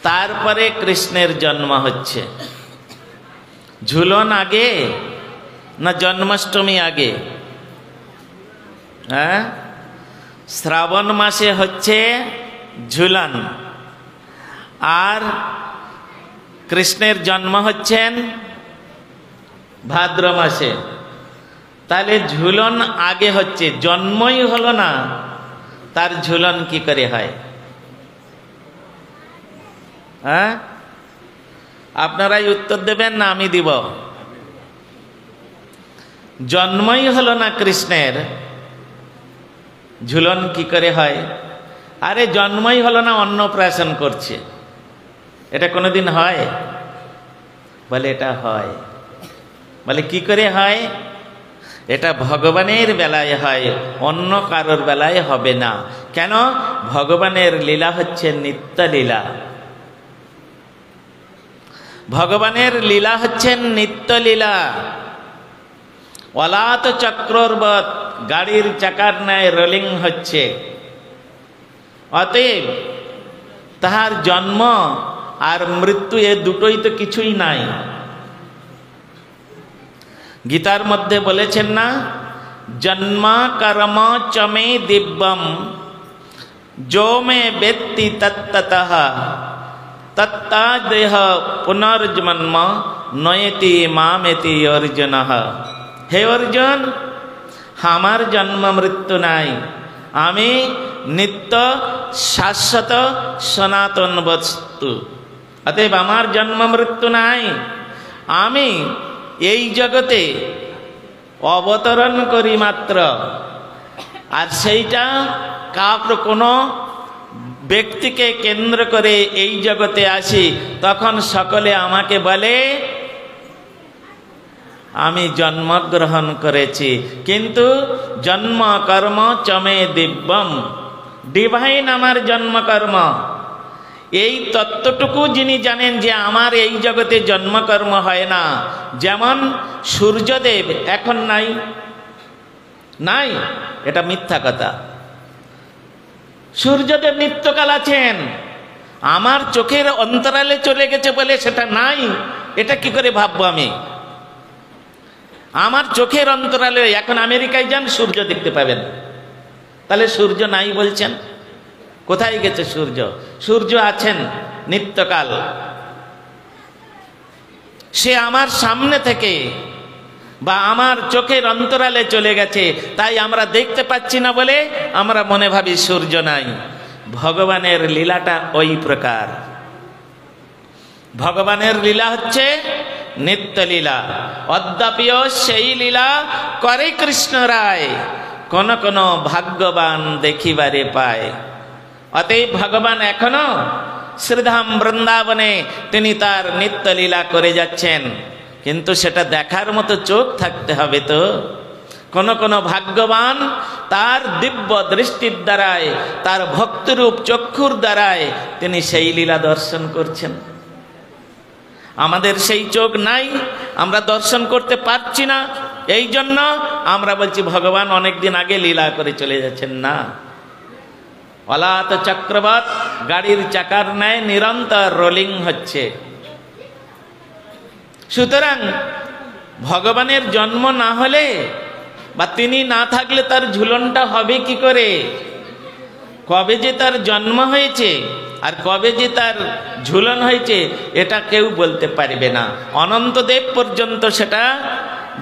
তারপরে কৃষ্ণের জন্ম হচ্ছে। ঝুলন আগে না জন্মাষ্টমী আগে? হ্যাঁ, শ্রাবণ মাসে হচ্ছে ঝুলন, আর কৃষ্ণের জন্ম হচ্ছেন ভাদ্র মাসে। তাহলে ঝুলন আগে হচ্ছে, জন্মই হলো না, তার ঝুলন কি করে হয়? হ্যাঁ, আপনারাই উত্তর দেবেন না আমি দিব? জন্মই হলো না কৃষ্ণের, ঝুলন কি করে হয়? আরে জন্মই হলো না, অন্নপ্রাশন করছে, এটা কোনোদিন হয়? বলে এটা হয়। বলে কি করে হয়? এটা ভগবানের বেলায় হয়, অন্য কারোর বেলায় হবে না। কেন? ভগবানের লীলা হচ্ছে নিত্য লীলা। ভগবানের লীলা হচ্ছেন নিত্য লীলা। অলাত চক্রবৎ গাড়ির চাকার ন্যায় রোলিং হচ্ছে। অতএব তাহার জন্ম আর মৃত্যু এ দুটোই তো কিছুই নাই। গীতার মধ্যে বলেছেন না, জন্ম কর্ম চমে দিব্যম যো মে বেত্তি তত্ততঃ তত্তা দেহ পুনর্জন্ম নয়তি মামেতি অর্জুনঃ। হে অর্জুন, আমার জন্ম মৃত্যু নাই, আমি নিত্য শাশ্বত সনাতন বস্তু। অতএব আমার জন্ম মৃত্যু নাই। আমি এই জগতে অবতরণ করি মাত্র, আর সেইটা কাউর কোনো ব্যক্তিকে কেন্দ্র করে এই জগতে আসি, তখন সকলে আমাকে বলে আমি জন্মগ্রহণ করেছি। কিন্তু জন্ম কর্ম চমে দিব্যম, ডিভাইন আমার জন্মকর্ম। এই তত্ত্বটুকু যিনি জানেন যে আমার এই জগতে জন্মকর্ম হয় না, যেমন সূর্যদেব এখন নাই, নাই, এটা মিথ্যা কথা। সূর্যদেব নিত্যকাল আছেন, আমার চোখের অন্তরালে চলে গেছে বলে সেটা নাই, এটা কি করে ভাববো আমি? আমার চোখের অন্তরালে, এখন আমেরিকায় যান সূর্য দেখতে পাবেন, তাহলে সূর্য নাই বলছেন? কোথায় গেছে সূর্য? সূর্য আছেন নিত্যকাল, সে আমার সামনে থেকে বা আমার চোখের অন্তরালে চলে গেছে, তাই আমরা দেখতে পাচ্ছি না বলে আমরা মনে ভাবি সূর্য নাই। ভগবানের লীলাটা ওই প্রকার। ভগবানের লীলা হচ্ছে নিত্য লীলা। অদ্যাপিও সেই লীলা করে কৃষ্ণ রায়, কোন কোন ভাগ্যবান দেখিবারে পায়। অতএব ভগবান এখনো শ্রীধাম বৃন্দাবনে তিনি তার নিত্য লীলা করে যাচ্ছেন, কিন্তু সেটা দেখার মতো চোখ থাকতে হবে। তো কোন কোন ভাগ্যবান তার দিব্য দৃষ্টির দ্বারায়, তার ভক্তিরূপ চক্ষুর দ্বারায় তিনি সেই লীলা দর্শন করছেন। আমাদের সেই চোখ নাই, আমরা দর্শন করতে পারছি না, এই জন্য আমরা বলছি ভগবান অনেকদিন আগে লীলা করে চলে যাচ্ছেন। না, অলাত চক্রবৎ গাড়ির চাকার ন্যায় নিরন্তর রোলিং হচ্ছে। সুতরাং ভগবানের জন্ম না হলে বা তিনি না থাকলে তার ঝুলনটা হবে কি করে? কবে যে তার জন্ম হয়েছে আর কবে যে তার ঝুলন হয়েছে এটা কেউ বলতে পারবে না। অনন্তদেব পর্যন্ত সেটা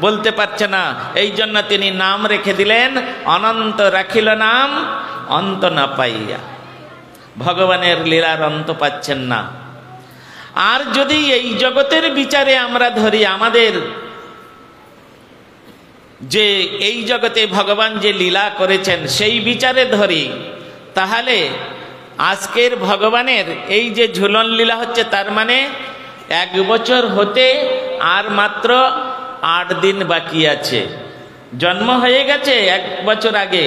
বলতে পারছে না। এই জন্য তিনি নাম রেখে দিলেন অনন্ত রাখিল নাম অন্ত না পাইয়া। ভগবানের লীলার অন্ত পাচ্ছেন না। আর যদি এই জগতের বিচারে আমরা ধরি, আমাদের যে এই জগতে ভগবান যে লীলা করেছেন সেই বিচারে ধরি, তাহলে আজকের ভগবানের এই যে ঝুলন লীলা হচ্ছে, তার মানে 1 বছর হতে আর মাত্র 8 দিন বাকি আছে। জন্ম হয়ে গেছে 1 বছর আগে।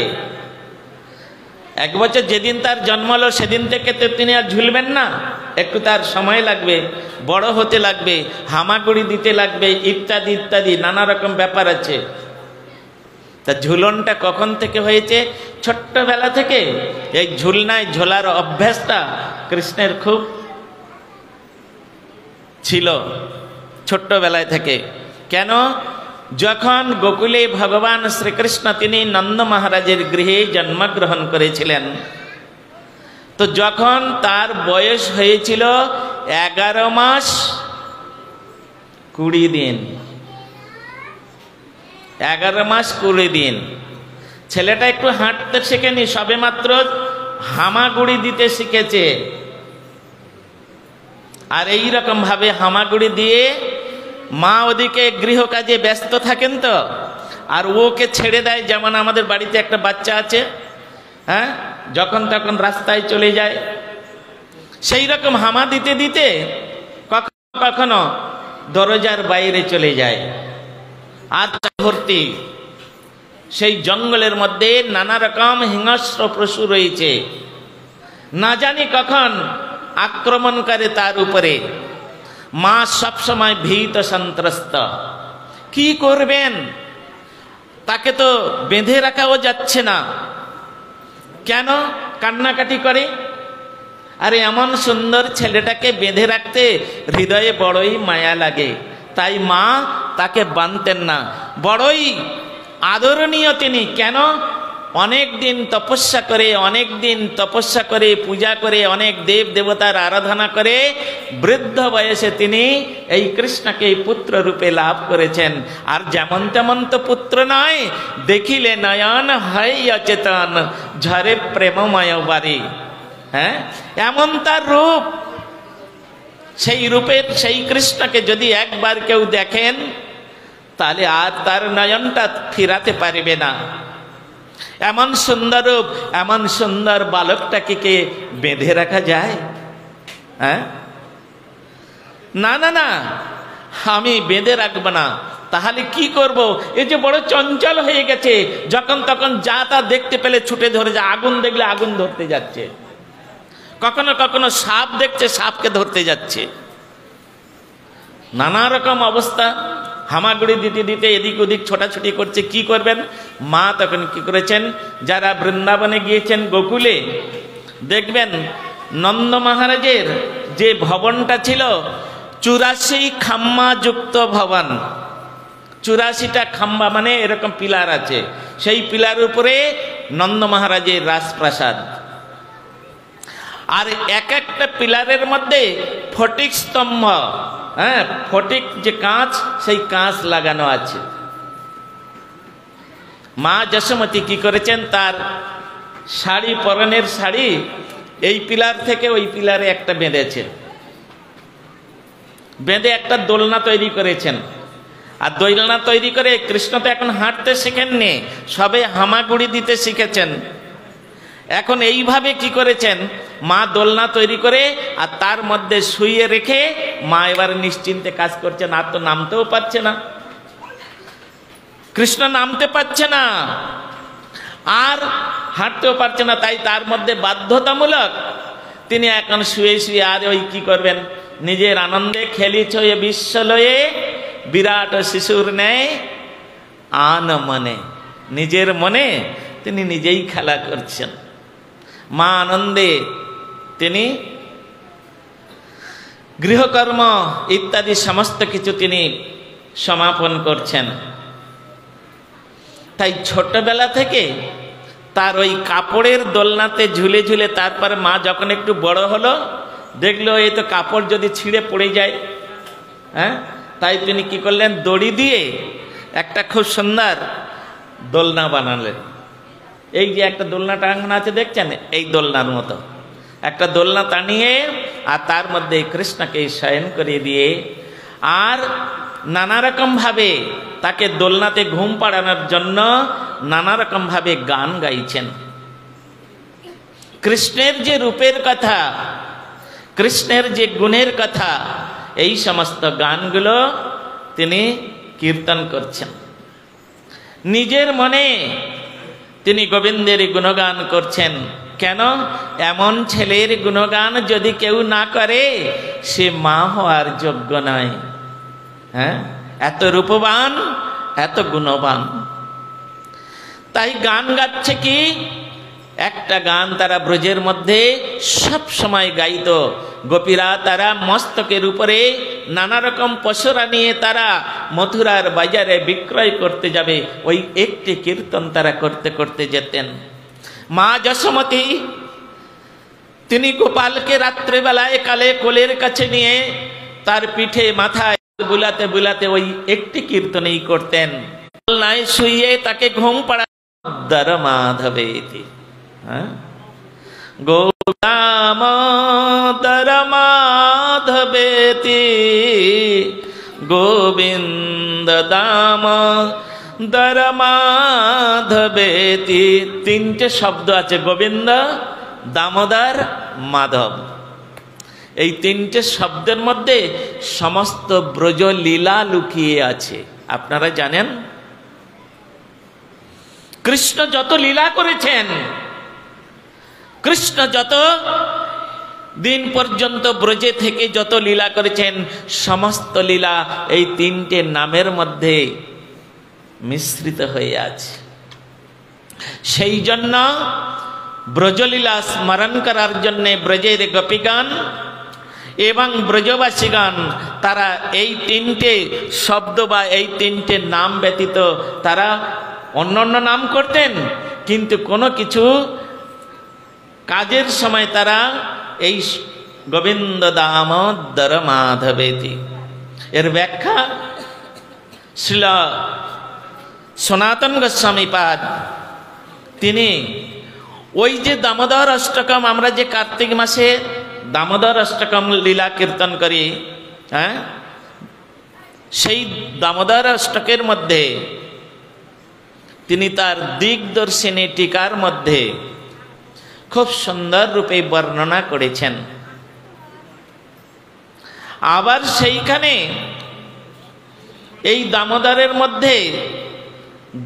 1 বছর যেদিন তার জন্ম হলো সেদিন থেকে তো তিনি আর ঝুলবেন না, একটু তার সময় লাগবে, বড় হতে লাগবে, হামাগুড়ি দিতে লাগবে, ইত্যাদি ইত্যাদি নানা রকম ব্যাপার আছে। তা ঝুলনটা কখন থেকে হয়েছে? ছোট্টবেলা থেকে এই ঝুলনায় ঝোলার অভ্যাসটা কৃষ্ণের খুব ছিল ছোট্টবেলায় থেকে। কেন? যখন গোকুলে ভগবান শ্রীকৃষ্ণ তিনি নন্দ মহারাজের গৃহে জন্মগ্রহণ করেছিলেন, তো যখন তার বয়স হয়েছিল 11 মাস 20 দিন, 11 মাস 20 দিন, ছেলেটা একটু হাঁটতে শেখেনি, সবে মাত্র হামাগুড়ি দিতে শিখেছে। আর এই রকম ভাবে হামাগুড়ি দিয়ে মা ওদিকে গৃহকাজে ব্যস্ত থাকেন, তো আর ওকে ছেড়ে দেয়। যেমন আমাদের বাড়িতে একটা বাচ্চা আছে, হ্যাঁ, যখন তখন রাস্তায় চলে যায়, সেই রকম হামা দিতে দিতে কখনো কখনো দরজার বাইরে চলে যায়। আর ভর্তি সেই জঙ্গলের মধ্যে নানা রকম হিংস্র পশু রয়েছে, না জানি কখন আক্রমণ করে তার উপরে। মা সবসময় ভীত সন্ত্রস্ত, কি করবেন? তাকে তো বেঁধে রাখাও যাচ্ছে না, কেন কান্নাকাটি করে? আরে এমন সুন্দর ছেলেটাকে বেঁধে রাখতে হৃদয়ে বড়ই মায়া লাগে, তাই মা তাকে বাঁধতেন না। বড়ই আদরণীয় তিনি। কেন? অনেক দিন তপস্যা করে পূজা করে, অনেক দেব দেবতার আরাধনা করে বৃদ্ধ বয়সে তিনি এই কৃষ্ণকে পুত্র রূপে লাভ করেছেন। আর যেমন তেমন তো পুত্র নয়, দেখিলে নয়ন হয় অচেতন, ঝরে প্রেমময় বাড়ি। হ্যাঁ, এমন তার রূপ। সেই রূপের সেই কৃষ্ণকে যদি একবার কেউ দেখেন, তাহলে আর তার নয়নটা ফিরাতে পারবে না। এমন সুন্দর রূপ, এমন সুন্দর বালকটাকে কে বেঁধে রাখা যায়? হ্যাঁ, না না না, আমি বেঁধে রাখবো না। তাহলে কি করব? এই যে বড় চঞ্চল হয়ে গেছে, যখন তখন যা তা দেখতে পেলে ছুটে ধরে যায়। আগুন দেখলে আগুন ধরতে যাচ্ছে, কখনো কখনো সাপ দেখছে, সাপকে ধরতে যাচ্ছে। নানা রকম অবস্থা, হামাগুড়ি দিতে দিতে এদিক ওদিক ছোটাছুটি করছে। কি করবেন? মা তখন কি করেছেন, যারা বৃন্দাবনে গিয়েছেন গোকুলে, দেখবেন নন্দ মহারাজের যে ভবনটা ছিল 84 খাম্মা যুক্ত ভবন। 84টা খাম্বা মানে এরকম পিলার আছে, সেই পিলার উপরে নন্দ মহারাজের রাজপ্রাসাদ। আর এক একটা পিলারের মধ্যে ফটিক স্তম্ভ, হ্যাঁ, ফটিক যে কাঁচ, সেই কাঁচ লাগানো আছে। মা যশোমতী কি করেছেন, তার শাড়ি, পরনের শাড়ি এই পিলার থেকে ওই পিলারে একটা বেঁধেছেন, বেঁধে একটা দোলনা তৈরি করেছেন। আর দোলনা তৈরি করে, কৃষ্ণ তো এখন হাঁটতে শেখেননি, সবে হামাগুড়ি দিতে শিখেছেন। এখন এইভাবে কি করেছেন, মা দোলনা তৈরি করে আর তার মধ্যে শুইয়ে রেখে মা এবার নিশ্চিন্তে কাজ করছেন। আর তো নামতেও পারছে না, কৃষ্ণ নামতে পারছে না, আর হাঁটতেও পারছে না। তাই তার মধ্যে বাধ্যতামূলক তিনি এখন শুয়ে শুয়ে, আর ওই কি করবেন, নিজের আনন্দে খেলিছ এ বিশ্বলয়ে বিরাট শিশুর ন্যায় আন মনে, নিজের মনে তিনি নিজেই খেলা করছেন। মা আনন্দে তিনি গৃহকর্ম ইত্যাদি সমস্ত কিছু তিনি সমাপন করছেন। তাই ছোটবেলা থেকে তার ওই কাপড়ের দোলনাতে ঝুলে ঝুলে, তারপর মা যখন একটু বড় হলো, দেখলো এই তো কাপড় যদি ছিঁড়ে পড়ে যায়, হ্যাঁ, তাই তিনি কি করলেন, দড়ি দিয়ে একটা খুব সুন্দর দোলনা বানালেন। এই যে একটা দোলনা টাঙানো আছে দেখছেন, এই দোলনার মতো একটা দোলনা টানিয়ে, আর তার মধ্যে কৃষ্ণকে শয়ন করিয়ে দিয়ে, আর নানা রকম ভাবে তাকে দোলনাতে ঘুম পাড়ানোর জন্য নানা রকম ভাবে গান গাইছেন। কৃষ্ণের যে রূপের কথা, কৃষ্ণের যে গুণের কথা, এই সমস্ত গানগুলো তিনি কীর্তন করছেন। নিজের মনে তিনি গোবিন্দের গুণগান করছেন। কেন? এমন ছেলের গুণগান যদি কেউ না করে, সে মা হওয়ার যোগ্য নয়। হ্যাঁ, এত রূপবান, এত গুণবান। তাই গান গাচ্ছে কি, একটা গান তারা ব্রজের মধ্যে সব সময় গাইত। গোপীরা তারা মস্তকের উপরে নানা রকম পশুরা নিয়ে তারা মথুরার বাজারে বিক্রয় করতে যাবে, ওই একটি কীর্তন তারা করতে করতে যেতেন। মা যশোমতী তিনি গোপালকে রাত্রেবেলায় কালে কোলের কাছে নিয়ে তার পিঠে মাথায় বুলাতে বুলাতে ওই একটি কীর্তনই করতেন। নাই শুইয়ে তাকে ঘুম পাড়া দর মাধবেতি, হ্যাঁ, গোদামোদর মাধবেতি গোবিন্দ দামোদর মাধবেতি। তিনটে শব্দ আছে, গোবিন্দ, দামোদর, মাধব। এই তিনটে শব্দের মধ্যে সমস্ত ব্রজ লীলা লুকিয়ে আছে। আপনারা জানেন কৃষ্ণ যত লীলা করেছেন, কৃষ্ণ যত দিন পর্যন্ত ব্রজে থেকে যত লীলা করেছেন, সমস্ত লীলা এই তিনটে নামের মধ্যে মিশ্রিত হয়ে আছে। সেই জন্য ব্রজলীলা স্মরণ করার জন্যে ব্রজের গোপীগণ এবং ব্রজবাসীগণ তারা এই তিনটে শব্দ বা এই তিনটে নাম ব্যতীত তারা অন্য অন্য নাম করতেন, কিন্তু কোনো কিছু কাজের সময় তারা এই গোবিন্দ দামোদর মাধবেতি। এর ব্যাখ্যা শ্রীল সনাতন গোস্বামী পাদ তিনি ওই যে দামোদর অষ্টকম, আমরা যে কার্তিক মাসে দামোদর অষ্টকম লীলা কীর্তন করি, হ্যাঁ, সেই দামোদর অষ্টকের মধ্যে তিনি তার দিগদর্শিনী টিকার মধ্যে খুব সুন্দর রূপে বর্ণনা করেছেন। আবার সেইখানে এই দামোদরের মধ্যে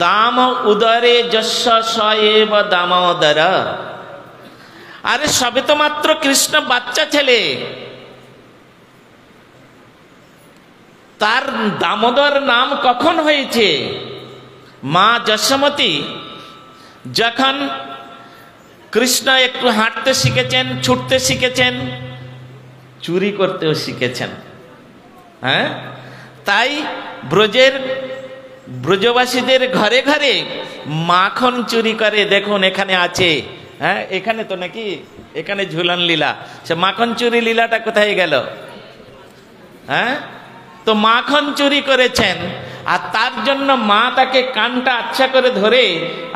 দাম উদরে যস্য স এব দামোদর, আরে সবে তো মাত্র কৃষ্ণ বাচ্চা ছেলে, তার দামোদর নাম কখন হয়েছে? মা যশোমতী যখন কৃষ্ণ একটু হাঁটতে শিখেছেন, ছুটতে শিখেছেন, চুরি করতেও শিখেছেন, হ্যাঁ, তাই ব্রজবাসীদের ঘরে ঘরে মাখন চুরি করে। দেখুন এখানে আছে, হ্যাঁ, এখানে তো নাকি এখানে ঝুলন লীলা, সে মাখন চুরি লীলাটা কোথায় গেল? হ্যাঁ, তো মাখন চুরি করেছেন, আর তার জন্য মা তাকে কানটা আচ্ছা করে ধরে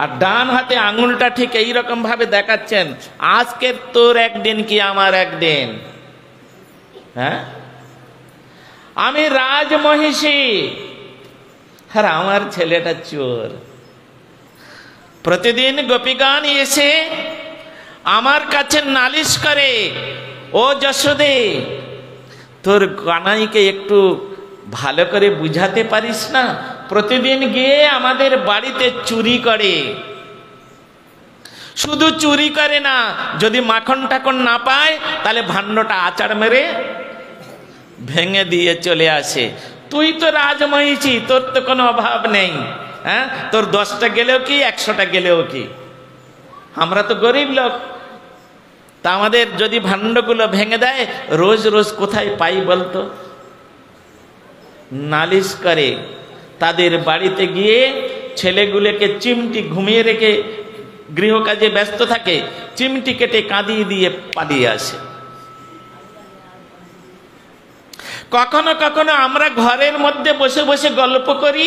আর ডান হাতে আঙুলটা ঠিক এইরকম ভাবে দেখাচ্ছেন, আজকের তোর একদিন কি আমার একদিন, হ্যাঁ, আমি রাজমহিষী আর আমার ছেলেটা চোর। প্রতিদিন গোপীগণ এসে আমার কাছে নালিশ করে, ও যশোদে, তোর কানাইকে একটু ভালো করে বুঝাতে পারিস না? প্রতিদিন গিয়ে আমাদের বাড়িতে চুরি করে, শুধু চুরি করে না, যদি মাখন টাখন না পায় তাহলে ভাণ্ডটা আচার মেরে ভেঙে দিয়ে চলে আসে। তুই তো রাজমহিষী, তোর তো কোনো অভাব নেই, হ্যাঁ, তোর 10টা গেলেও কি 100টা গেলেও কি, আমরা তো গরিব লোক, তা আমাদের যদি ভাণ্ডগুলো ভেঙে দেয় রোজ রোজ কোথায় পাই বলতো? নালিশ করে। তাদের বাড়িতে গিয়ে ছেলেগুলোকে চিমটি ঘুমিয়ে রেখে গৃহকাজে ব্যস্ত থাকে, চিমটি কেটে কাঁদিয়ে দিয়ে পালিয়ে আসে। কখনো কখনো আমরা ঘরের মধ্যে বসে বসে গল্প করি,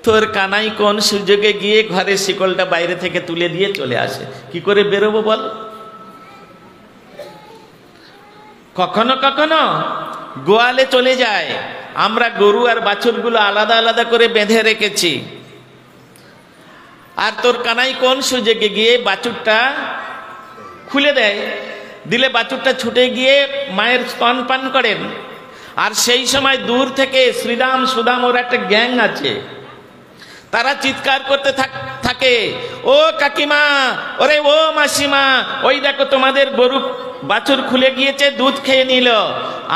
তোর কানাই কোন সুযোগে গিয়ে ঘরের শিকলটা বাইরে থেকে তুলে দিয়ে চলে আসে, কি করে বেরোবো বল? কখনো কখনো গোয়ালে চলে যায়, আমরা গরু আর বাছুরগুলো আলাদা আলাদা করে বেঁধে রেখেছি, আর তোর কানাই কোন সুযোগে গিয়ে বাছুরটা খুলে দেয়, দিলে বাছুরটা ছুটে গিয়ে মায়ের স্তন পান করেন। আর সেই সময় দূর থেকে শ্রীরাম সুদাম ওর একটা গ্যাং আছে, তারা চিৎকার করতে থাকে, ও কাকিমা, ওরে ও মাসিমা, ওই দেখো তোমাদের গরু বাছুর খুলে গিয়েছে, দুধ খেয়ে নিল।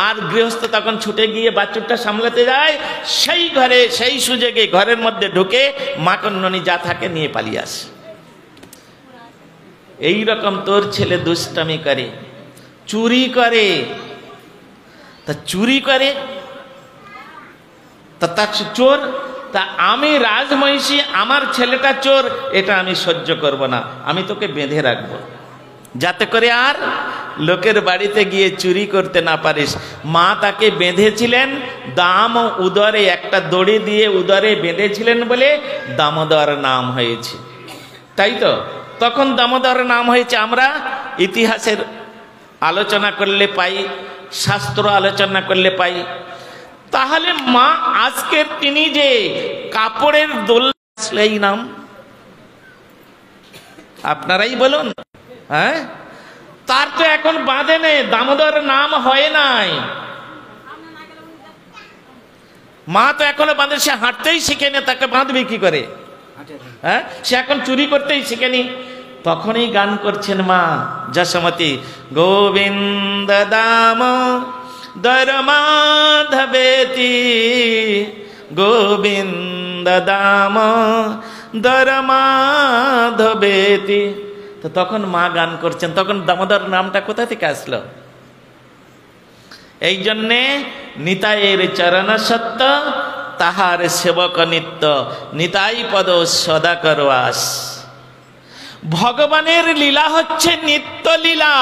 আর গৃহস্থ তখন ছুটে গিয়ে বাছুরটা সামলাতে যায়, সেই ঘরে সেই সুযোগে ঘরের মধ্যে ঢুকে মাকন্ননি যা থাকে নিয়ে পালিয়ে আসে। এই রকম তোর ছেলে দুষ্টামি করে, চুরি করে, তা চুরি করে, তা তার চোর, তা আমি রাজমহিষী, আমার ছেলেটা চোর, এটা আমি সহ্য করব না, আমি তোকে বেঁধে রাখবো যাতে করে আর লোকের বাড়িতে গিয়ে চুরি করতে না পারিস। মা তাকে বেঁধেছিলেন দাম উদরে, একটা দড়ি দিয়ে উদরে বেঁধেছিলেন বলে দামোদর নাম হয়েছে, তাই তো? তখন দামোদর নাম হয়েছে। আমরা ইতিহাসের আলোচনা করলে পাই, শাস্ত্র আলোচনা করলে পাই। তাহলে মা আজকের তিনি যে কাপড়ের দোলনা, এই নাম আপনারাই বলুন। হ্যাঁ, তার তো এখন বাঁধে নেই, দামোদর নাম হয় নাই, মা তো এখনো বাঁধে, সে হাঁটতেই শিখেনি, তাকে বাঁধবে কি করে? হ্যাঁ, সে এখন চুরি করতেই শিখেনি। তখনই গান করছেন মা যশোমতী, গোবিন্দ দাম দরমাধবেতি, গোবিন্দ দাম দরমাধবেতি। তো তখন মা গান করছেন, তখন দামোদর নামটা কোথা থেকে আসলো? এই জন্যে নিতাইয়ের চরণ সত্য, তাহার সেবক নিত্য, নিতাই পদ সদা করবাস। ভগবানের লীলা হচ্ছে নিত্য লীলা।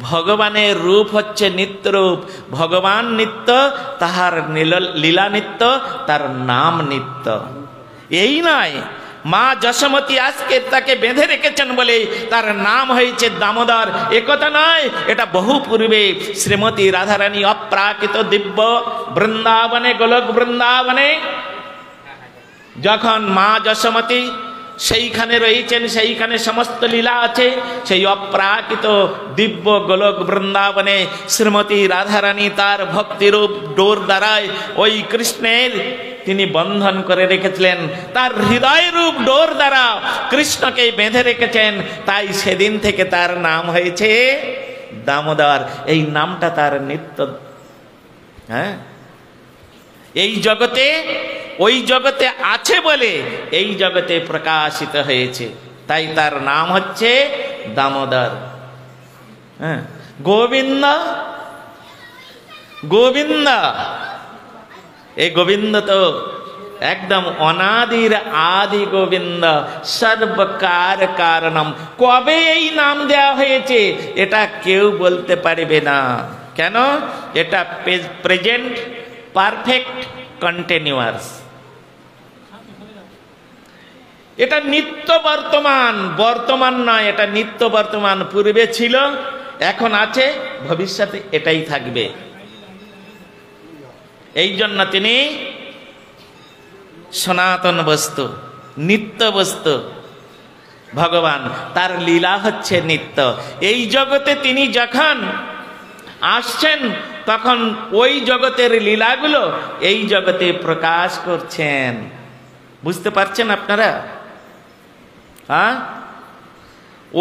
ভগবানের রূপ হচ্ছে নিত্য রূপ, ভগবান নিত্য, তাহার লীলা নিত্য, তার নাম নিত্য। এই নয় মা যশোমতী আজকে তাকে বেঁধে রেখেছেন বলে তার নাম হয়েছে দামোদর, একথা নয়। এটা বহু পূর্বে শ্রীমতী রাধারানী অপ্রাকৃত দিব্য বৃন্দাবনে, গোলক বৃন্দাবনে যখন মা যশোমতী সেইখানে রয়েছেন, সেইখানে সমস্ত লীলা আছে। সেই অপ্রাকৃত দিব্য গোলক বৃন্দাবনে শ্রীমতী রাধারানী তার ভক্তিরূপ ডোর দ্বারায় ওই কৃষ্ণের তিনি বন্ধন করে রেখেছিলেন, তার হৃদয় রূপ ডোর দ্বারা কৃষ্ণকে বেঁধে রেখেছেন। তাই সেদিন থেকে তার নাম হয়েছে দামোদর। এই নামটা তার নিত্য। হ্যাঁ, এই জগতে ওই জগতে আছে বলে এই জগতে প্রকাশিত হয়েছে, তাই তার নাম হচ্ছে দামোদর। হ্যাঁ, গোবিন্দ, গোবিন্দ, এই গোবিন্দ তো একদম অনাদির আদি গোবিন্দ, সর্বকার কারণম। কবে এই নাম দেওয়া হয়েছে এটা কেউ বলতে পারবে না। কেন? এটা প্রেজেন্ট পারফেক্ট কন্টিনিউয়াস, এটা নিত্য বর্তমান, বর্তমান নয়, এটা নিত্য বর্তমান। পূর্বে ছিল, এখন আছে, ভবিষ্যতে এটাই থাকবে। এই জন্য তিনি সনাতন বস্তু, নিত্য বস্তু ভগবান, তার লীলা হচ্ছে নিত্য। এই জগতে তিনি যখন আসছেন তখন ওই জগতের লীলাগুলো এই জগতে প্রকাশ করছেন। বুঝতে পারছেন আপনারা? হ্যাঁ,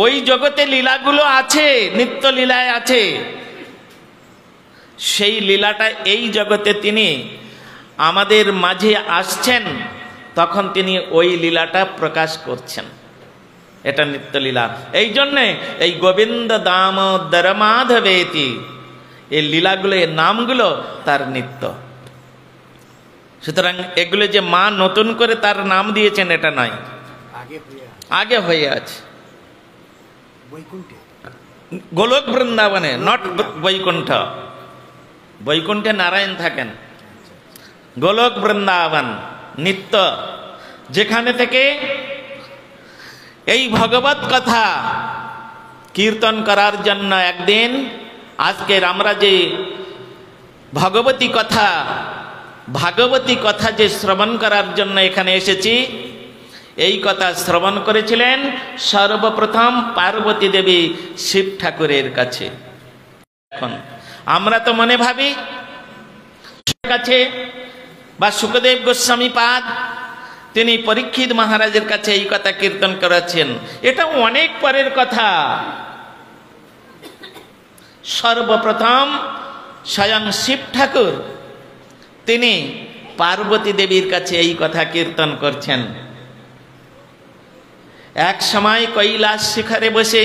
ওই জগতে লীলাগুলো আছে, নিত্য লীলায় আছে। সেই লীলাটা এই জগতে তিনি আমাদের মাঝে আসছেন, তখন তিনি ওই লীলাটা প্রকাশ করছেন। এটা নিত্য লীলা। এই জন্যে এই গোবিন্দ দামোদর মাধবেতি, এই লীলাগুলো, এই নামগুলো তার নিত্য। সুতরাং এগুলো যে মা নতুন করে তার নাম দিয়েছেন এটা নয়, আগে হয়ে আছে গোলক বৃন্দাবনে, নট বৈকুণ্ঠ। বৈকুণ্ঠে নারায়ণ থাকেন, গোলক বৃন্দাবন নিত্য, যেখানে থেকে এই ভগবত কথা কীর্তন করার জন্য একদিন আজকের আমরা যে ভগবতী কথা, ভাগবতী কথা যে শ্রবণ করার জন্য এখানে এসেছি, এই কথা শ্রবণ করেছিলেন সর্বপ্রথম পার্বতী দেবী শিব ঠাকুরের কাছে। এখন আমরা তো মনে ভাবি কাছে বা সুখদেব গোস্বামী পাদ তিনি পরীক্ষিত মহারাজের কাছে এই কথা কীর্তন করেছেন, এটা অনেক পরের কথা। সর্বপ্রথম স্বয়ং শিব ঠাকুর তিনি পার্বতী দেবীর কাছে এই কথা কীর্তন করছেন। এক সময় কৈলাস শিখরে বসে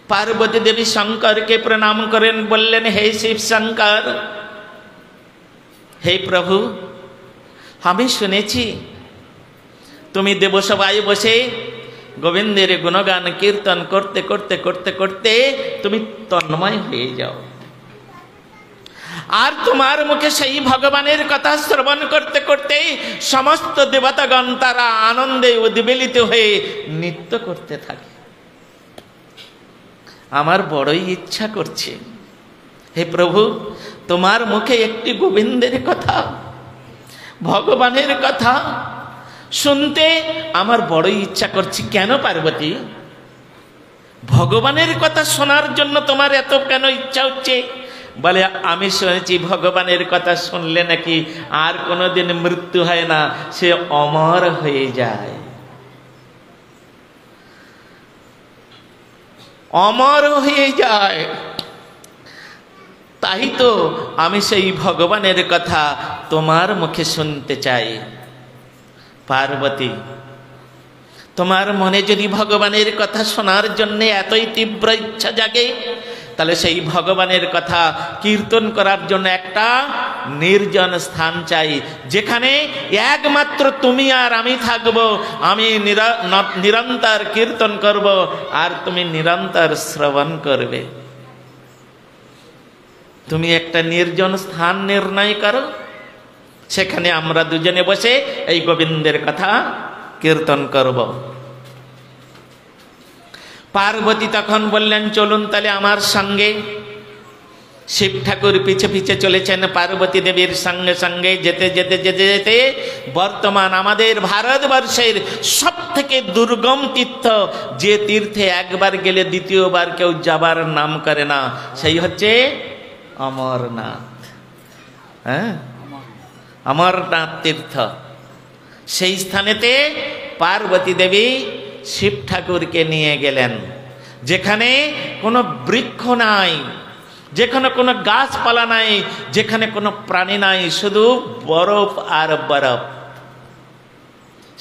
পার্বতী দেবী শঙ্করকে প্রণাম করেন, বললেন, হে শিব শঙ্কর, হে প্রভু, আমি শুনেছি তুমি দেবসভায় বসে গোবিন্দের গুণগান কীর্তন করতে করতে করতে করতে তুমি তন্ময় হয়ে যাও, আর তোমার মুখে সেই ভগবানের কথা শ্রবণ করতে করতে সমস্ত দেবতাগণ তারা আনন্দে উদ্বেলিত হয়ে নৃত্য করতে থাকে। আমার বড়ই ইচ্ছা করছে, হে প্রভু, তোমার মুখে একটি গোবিন্দের কথা, ভগবানের কথা শুনতে আমার বড়ই ইচ্ছা করছে। কেন পার্বতী, ভগবানের কথা শোনার জন্য তোমার এত কেন ইচ্ছা হচ্ছে? বলে, আমি শুনেছি ভগবানের কথা শুনলে নাকি আর কোনোদিন মৃত্যু হয় না, সে অমর হয়ে যায়, অমর হয়ে যায়। তাই তো আমি সেই ভগবানের কথা তোমার মুখে শুনতে চাই। পার্বতী, তোমার মনে যদি ভগবানের কথা শোনার জন্য এতই তীব্র ইচ্ছা জাগে, তাহলে সেই ভগবানের কথা কীর্তন করার জন্য একটা নির্জন স্থান চাই, যেখানে একমাত্র তুমি আর আমি থাকব। আমি নিরন্তর কীর্তন করব আর তুমি নিরন্তর শ্রবণ করবে। তুমি একটা নির্জন স্থান নির্ণয় করো, সেখানে আমরা দুজনে বসে এই গোবিন্দের কথা কীর্তন করব। পার্বতী তখন বললেন, চলুন তাহলে আমার সঙ্গে। শিব ঠাকুর পিছে পিছে চলেছেন পার্বতী দেবীর সঙ্গে সঙ্গে। যেতে যেতে যেতে যেতে বর্তমান আমাদের ভারতবর্ষের সব থেকে দুর্গম তীর্থ, যে তীর্থে একবার গেলে দ্বিতীয়বার কেউ যাবার নাম করে না, সেই হচ্ছে অমরনাথ। হ্যাঁ, অমরনাথ তীর্থ। সেই স্থানেতে পার্বতী দেবী শিব ঠাকুরকে নিয়ে গেলেন, যেখানে কোনো বৃক্ষ নাই, যেখানে কোনো গাছপালা নাই, যেখানে কোনো প্রাণী নাই, শুধু বরফ আর বরফ।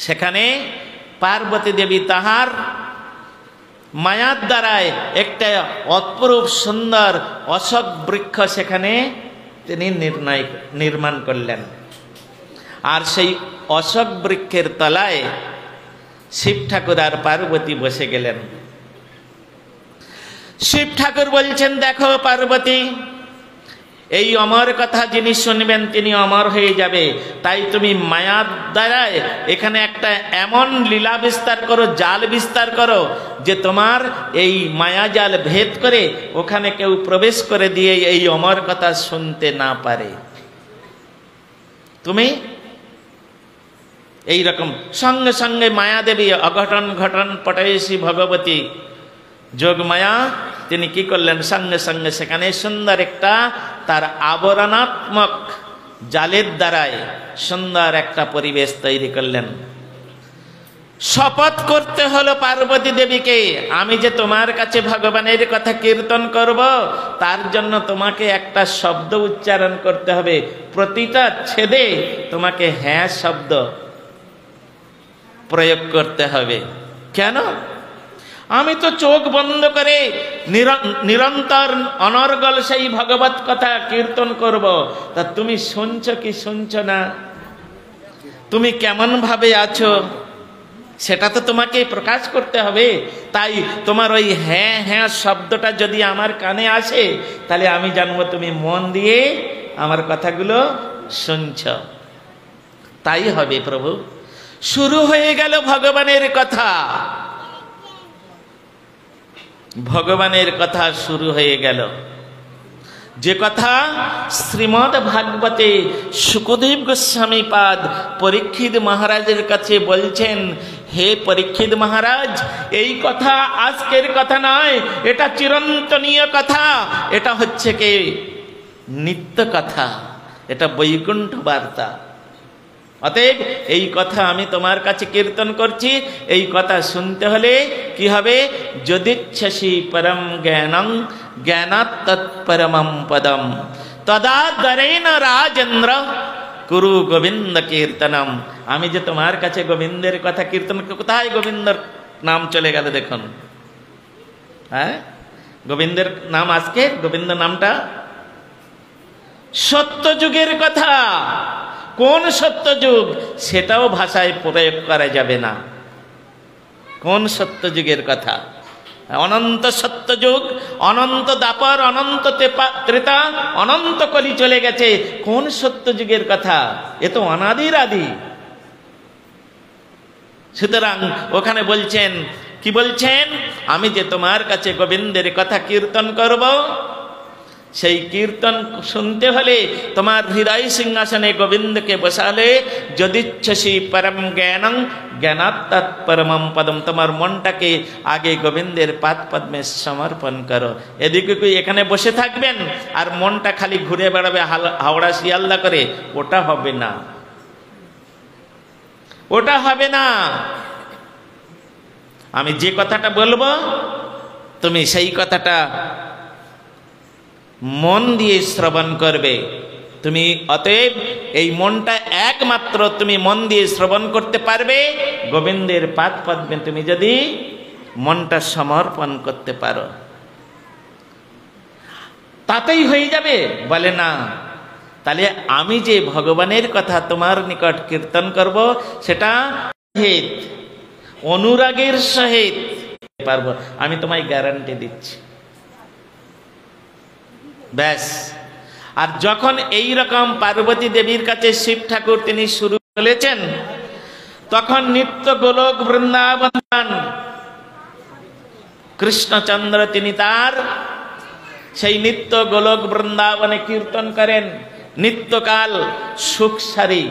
সেখানে পার্বতী দেবী তাহার মায়ার দ্বারায় একটা অপরূপ সুন্দর অশোক বৃক্ষ সেখানে তিনি নির্মাণ করলেন। আর সেই অশোক বৃক্ষের তলায় শিব ঠাকুর আর পার্বতী বসে গেলেন। শিব ঠাকুর বলছেন, দেখো পার্বতী, এই অমর কথা যিনি শুনবেন তিনি অমর হয়ে যাবে। তাই তুমি মায়ার দ্বারায় এখানে একটা এমন লীলা বিস্তার করো, জাল বিস্তার করো, যে তোমার এই মায়া জাল ভেদ করে ওখানে কেউ প্রবেশ করে দিয়ে এই অমর কথা শুনতে না পারে। তুমি এই রকম সঙ্গে সঙ্গে মায়াদেবী অঘটন ঘটন পটয়সী ভগবতী যোগমায়া তিনি কি করলেন, সঙ্গে সঙ্গে সেখানে সুন্দর একটা তার আবরণাত্মক জালের দ্বারায় সুন্দর একটা পরিবেশ তৈরি করলেন। শপথ করতে হলো পার্বতী দেবীকে, আমি যে তোমার কাছে ভগবানের কথা কীর্তন করব, তার জন্য তোমাকে একটা শব্দ উচ্চারণ করতে হবে। প্রতিটা ছেদে তোমাকে হ্যাঁ শব্দ প্রয়োগ করতে হবে। কেন? আমি তো চোখ বন্ধ করে নিরন্তর অনর্গল সেই ভগবত কথা কীর্তন করব, তা তুমি শুনছ কি শুনছ না, তুমি কেমন ভাবে আছো, সেটা তো তোমাকে প্রকাশ করতে হবে। তাই তোমার ওই হ্যাঁ হ্যাঁ শব্দটা যদি আমার কানে আসে, তাহলে আমি জানবো তুমি মন দিয়ে আমার কথাগুলো শুনছ। তাই হবে প্রভু। শুরু হয়ে গেল ভগবানের কথা, ভগবানের কথা শুরু হয়ে গেল। যে কথা শ্রীমদ্ ভাগবতে শুকদেব গোস্বামী পাদ পরীক্ষিত মহারাজের কাছে বলছেন, হে পরীক্ষিত মহারাজ, এই কথা আজকের কথা নয়, এটা চিরন্তনীয় কথা, এটা হচ্ছে কি নিত্য কথা, এটা বৈকুণ্ঠ বার্তা। অতএব এই কথা আমি তোমার কাছে কীর্তন করছি। এই কথা শুনতে হলে কি হবে? যদিচ্ছসি পরম জ্ঞানং জ্ঞানাৎ তৎপরমম পদম তদাদরেণ রাজেন্দ্র কুরু গোবিন্দ কীর্তনম। আমি যে তোমার কাছে গোবিন্দের কথা কীর্তন, কোথায় গোবিন্দর নাম চলে গেল দেখুন। হ্যাঁ, গোবিন্দের নাম আজকে, গোবিন্দ নামটা সত্যযুগের কথা। কোন সত্যযুগ সেটাও ভাষায় প্রয়োগ করা যাবে না। কোন সত্যযুগের কথা? অনন্ত সত্যযুগ, অনন্ত দাপর, অনন্ত ত্রেতা, অনন্ত কলি চলে গেছে। কোন সত্যযুগের কথা? এ তো অনাদির আদি। সুতরাং ওখানে বলছেন, কি বলছেন? আমি যে তোমার কাছে গোবিন্দের কথা কীর্তন করব, সেই কীর্তন শুনতে হলে তোমার হৃদয় সিংহাসনে গোবিন্দকে বসালে যদিচ্ছসি পরম জ্ঞানং জ্ঞানাত্মাৎ পরমম পদম, তোমার মনটাকে আগে গোবিন্দের পাদ পদ্মে সমর্পণ করো। এদিকে এখানে বসে থাকবেন আর মনটা খালি ঘুরে বেড়াবে হাওড়া শিয়ালদা করে, ওটা হবে না, ওটা হবে না। আমি যে কথাটা বলবো তুমি সেই কথাটা মন দিয়ে শ্রবণ করবে। তুমি অতএব এই মনটা একমাত্র তুমি মন দিয়ে শ্রবণ করতে পারবে গোবিন্দের পাদ পদ্মে তুমি যদি মনটা সমর্পণ করতে পারো, তাতেই হয়ে যাবে। বলে না, তাহলে আমি যে ভগবানের কথা তোমার নিকট কীর্তন করব সেটা অনুরাগের সহিত পারবো, আমি তোমায় গ্যারান্টি দিচ্ছি। ব্যাস। আর যখন এই রকম পার্বতী দেবীর কাছে শিব ঠাকুর তিনি শুরু করেছেন, তখন নিত্য গোলক বৃন্দাবন কৃষ্ণচন্দ্র তিনি তার সেই নিত্য গোলক বৃন্দাবনে কীর্তন করেন। নিত্যকাল সুখসারী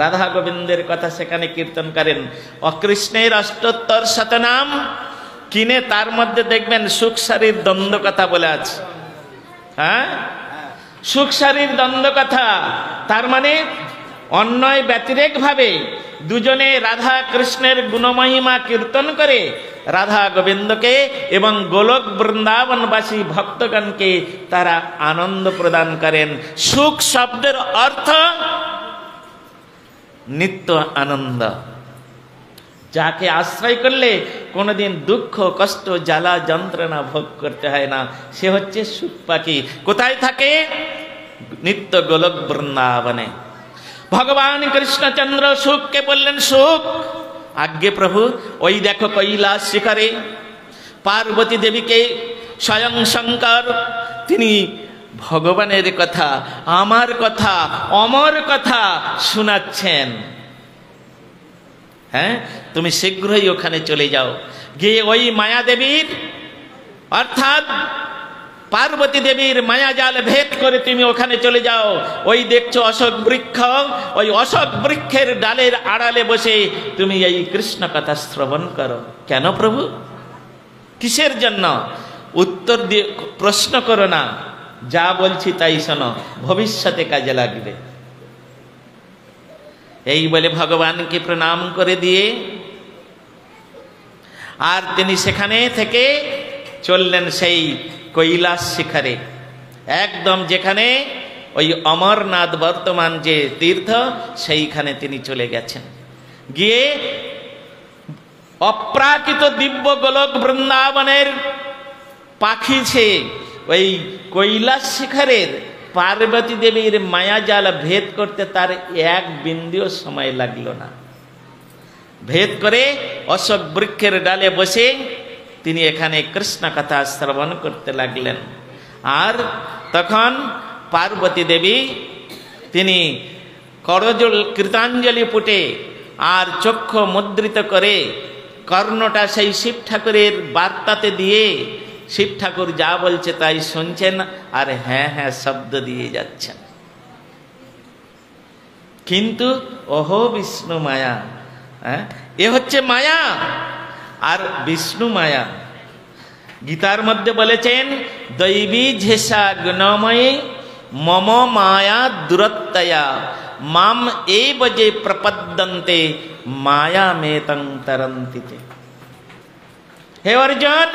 রাধা গোবিন্দের কথা সেখানে কীর্তন করেন। অকৃষ্ণের অষ্টোত্তর শতনাম কিনে তার মধ্যে দেখবেন সুখসারীর দ্বন্দ্ব কথা বলে আছে। হ্যাঁ, সুখসারীর দ্বন্দ্ব কথা, তার মানে অন্যয় ব্যতিরেক ভাবে দুজনে রাধা কৃষ্ণের গুণমহিমা কীর্তন করে রাধা গোবিন্দকে এবং গোলক বৃন্দাবনবাসী ভক্তগণকে তারা আনন্দ প্রদান করেন। সুখ শব্দের অর্থ নিত্য আনন্দ, যাকে আশ্রয় করলে কোনোদিন দুঃখ কষ্ট জ্বালা যন্ত্রণা ভোগ করতে হয় না, সে হচ্ছে সুখ পাখি। কোথায় থাকে? নিত্য গোলক বৃন্দাবনে। ভগবান কৃষ্ণচন্দ্র সুখকে বললেন, সুখ আজ্ঞে প্রভু, ওই দেখো কৈলাস শিখরে পার্বতী দেবীকে স্বয়ং শঙ্কর তিনি ভগবানের কথা, আমার কথা, অমর কথা শোনাচ্ছেন। হ্যাঁ, তুমি শীঘ্রই ওখানে চলে যাও, গিয়ে ওই মায়াদেবীর অর্থাৎ পার্বতী দেবীর মায়াজাল ভেদ করে তুমি ওখানে চলে যাও। ওই দেখছো অশোক বৃক্ষ, ওই অশোক বৃক্ষের ডালের আড়ালে বসে তুমি এই কৃষ্ণ কথা শ্রবণ করো। কেন প্রভু? কিসের জন্য? উত্তর দিয়ে প্রশ্ন করো না, যা বলছি তাই শোনো, ভবিষ্যতে কাজে লাগবে। এই বলে ভগবানকে প্রণাম করে দিয়ে আর তিনি সেখানে থেকে চললেন সেই কৈলাস শিখরে, একদম যেখানে ওই অমরনাথ বর্তমান যে তীর্থ সেইখানে তিনি চলে গেছেন। গিয়ে অপ্রাকৃত দিব্য গোলক বৃন্দাবনের পাখি ছে ওই কৈলাস শিখরের পার্বতী দেবীর মায়াজাল ভেদ করতে তার এক বিন্দুও সময় লাগলো না। ভেদ করে অশোক বৃক্ষের ডালে বসে তিনি এখানে কৃষ্ণ কথা শ্রবণ করতে লাগলেন। আর তখন পার্বতী দেবী তিনি করজল কৃতাঞ্জলি পুটে আর চক্ষু মুদ্রিত করে কর্ণটা সেই শিব ঠাকুরের বার্তাতে দিয়ে শিব ঠাকুর যা বলছে তাই শুনছেন আর হ্যাঁ হ্যাঁ শব্দ দিয়ে যাচ্ছেন। কিন্তু ওহো বিষ্ণু মায়া, এ হচ্ছে মায়া আর বিষ্ণু মায়া। গীতার মধ্যে বলেছেন দৈবী ঝেষা গুণময়ী মম মায়া দুরত্তয়া মাম এই বজে প্রপদ্যন্তে মায়া মেতং তরন্তিতে। হে অর্জুন,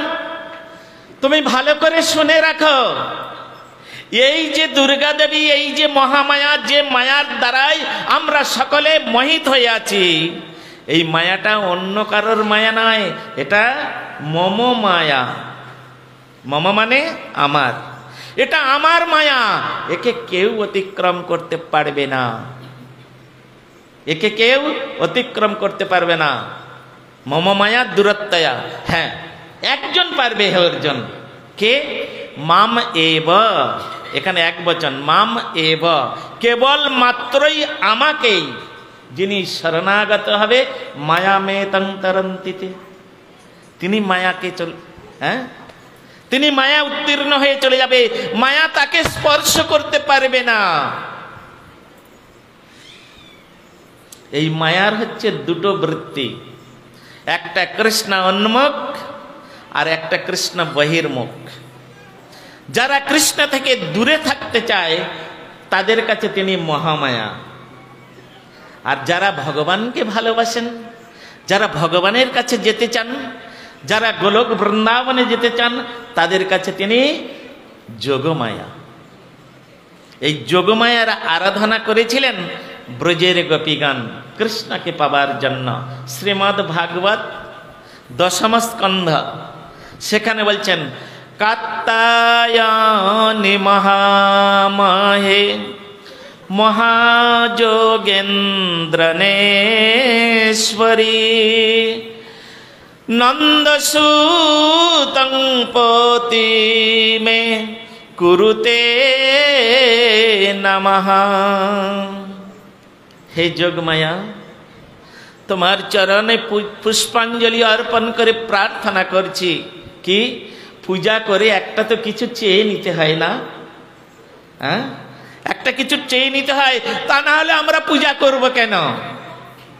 তুমি ভালো করে শুনে রাখো, এই যে দুর্গা দেবী, এই যে মহামায়া, যে মায়ার দ্বারাই আমরা সকলে মোহিত হয়ে আছি, এই মায়াটা অন্য কারোর মায়া নয়, এটা মম মায়া। মম মানে আমার, এটা আমার মায়া, একে কেউ অতিক্রম করতে পারবে না, একে কেউ অতিক্রম করতে পারবে না। মম মায়া দূরত্বয়া, হ্যাঁ একজন পারবে, হে অর্জুন, কে? মাম এব, এখানে এক বচন, মাম এব, কেবল মাত্রই আমাকেই যিনি শরণাগত হবে, মায়া মে তরন্তিতে, তিনি মায়াকে হ্যাঁ তিনি মায়া উত্তীর্ণ হয়ে চলে যাবে, মায়া তাকে স্পর্শ করতে পারবে না। এই মায়ার হচ্ছে দুটো বৃত্তি, একটা কৃষ্ণ উন্মুখ আর একটা কৃষ্ণ বহির্মুখ। যারা কৃষ্ণ থেকে দূরে থাকতে চায় তাদের কাছে তিনি মহামায়া, আর যারা ভগবানকে ভালোবাসেন, যারা ভগবানের কাছে যেতে চান, যারা গোলক বৃন্দাবনে যেতে চান, তাদের কাছে তিনি যোগমায়া। এই যোগমায়ার আরাধনা করেছিলেন ব্রজের গোপীগণ কৃষ্ণকে পাবার জন্য। শ্রীমদ্ ভাগবত দশম স্কন্ধ, সেখানে বলছেন কাত্যায়নি মহামহে মহাযোগেন্দ্রনেশ্বরী নন্দসূতং পতি মে কুরুতে নমঃ। হে যোগমায়া, তোমার চরণে পুষ্পাঞ্জলি অর্পণ করে প্রার্থনা করছি, কি পূজা করে একটা তো কিছু চেয়ে নিতে হয় না? হ্যাঁ, একটা কিছু চেয়ে নিতে হয়, তা না হলে আমরা পূজা করব কেন?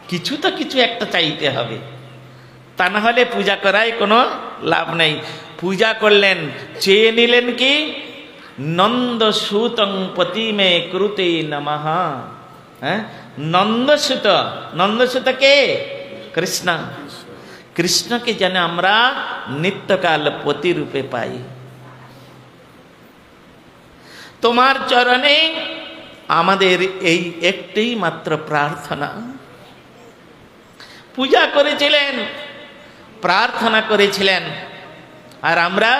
কিছু তো কিছু একটা চাইতে হবে, তা না হলে পূজা করায় কোনো লাভ নেই। পূজা করলেন, চেয়ে নিলেন কি? নন্দসূতং পতি মে কুরুতে নমঃ। হ্যাঁ, নন্দসূত, নন্দসূত কে? কৃষ্ণ। কৃষ্ণকে যেন আমরা নিত্যকাল পতি রূপে পাই। তোমার চরণে আমাদের এই একটি মাত্র প্রার্থনা। পূজা করেছিলেন, প্রার্থনা করেছিলেন, আর আমরা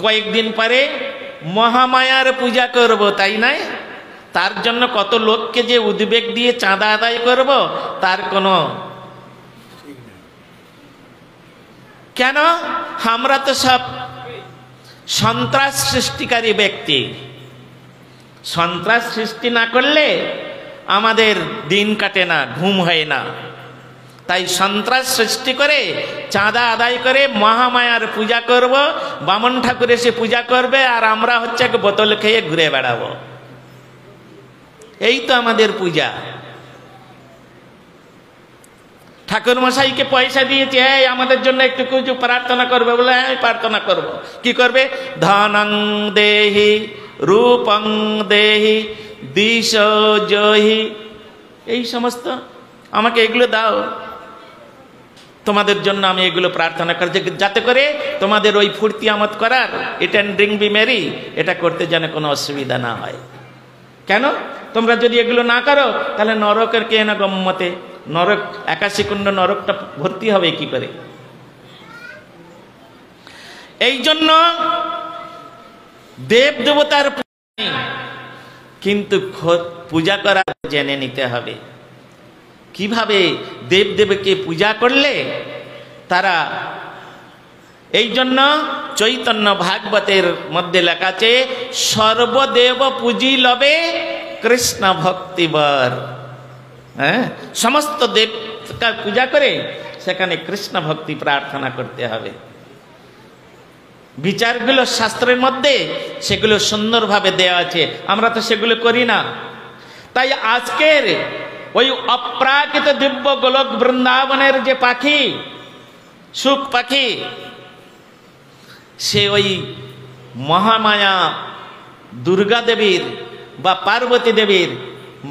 কয়েকদিন পরে মহামায়ার পূজা করব, তাই নাই? তার জন্য কত লোককে যে উদ্বেগ দিয়ে চাঁদা আদায় করব, তার কোনো কেন? আমরা তো সব সন্ত্রাস সৃষ্টিকারী ব্যক্তি। সন্ত্রাস সৃষ্টি না করলে আমাদের দিন কাটে না, ঘুম হয় না। তাই সন্ত্রাস সৃষ্টি করে চাঁদা আদায় করে মহামায়ার পূজা করব, বামন ঠাকুর এসে পূজা করবে, আর আমরা হচ্ছে বোতল খেয়ে ঘুরে বেড়াবো। এই তো আমাদের পূজা। ঠাকুর মশাইকে পয়সা দিয়েছে, এই আমাদের জন্য একটু কিছু প্রার্থনা করবে, বলে আমি প্রার্থনা করব। কি করবে? ধনং দেহি, রূপং দেহি, দিশ জহি, এই সমস্ত আমাকে এগুলো দাও, তোমাদের জন্য আমি এগুলো প্রার্থনা করি, যাতে করে তোমাদের ওই ফুর্তি আমোদ করার, eat and drink be merry, এটা করতে যেন কোনো অসুবিধা না হয়। কেন? তোমরা যদি এগুলো না করো তাহলে নরকের কে না গম্মতে, নরক 81 কুণ্ড নরকটা ভর্তি হবে কি করে? এই জন্য দেব দেবতার কিন্তু পূজা করা জেনে নিতে হবে। কিভাবে দেব দেবকে পূজা করলে তারা, এই জন্য চৈতন্য ভাগবতের মধ্যে লেখা আছে সর্বদেব পূজি লবে কৃষ্ণ ভক্তিবর। হ্যাঁ, সমস্ত দেবতা পূজা করে সেখানে কৃষ্ণ ভক্তি প্রার্থনা করতে হবে। বিচারগুলো শাস্ত্রের মধ্যে সেগুলো সুন্দরভাবে দেওয়া আছে, আমরা তো সেগুলো করি না। তাই আজকের ওই অপ্রাকৃত দিব্য গোলক বৃন্দাবনের যে পাখি, সুখ পাখি, সে ওই মহামায়া দুর্গা দেবীর বা পার্বতী দেবীর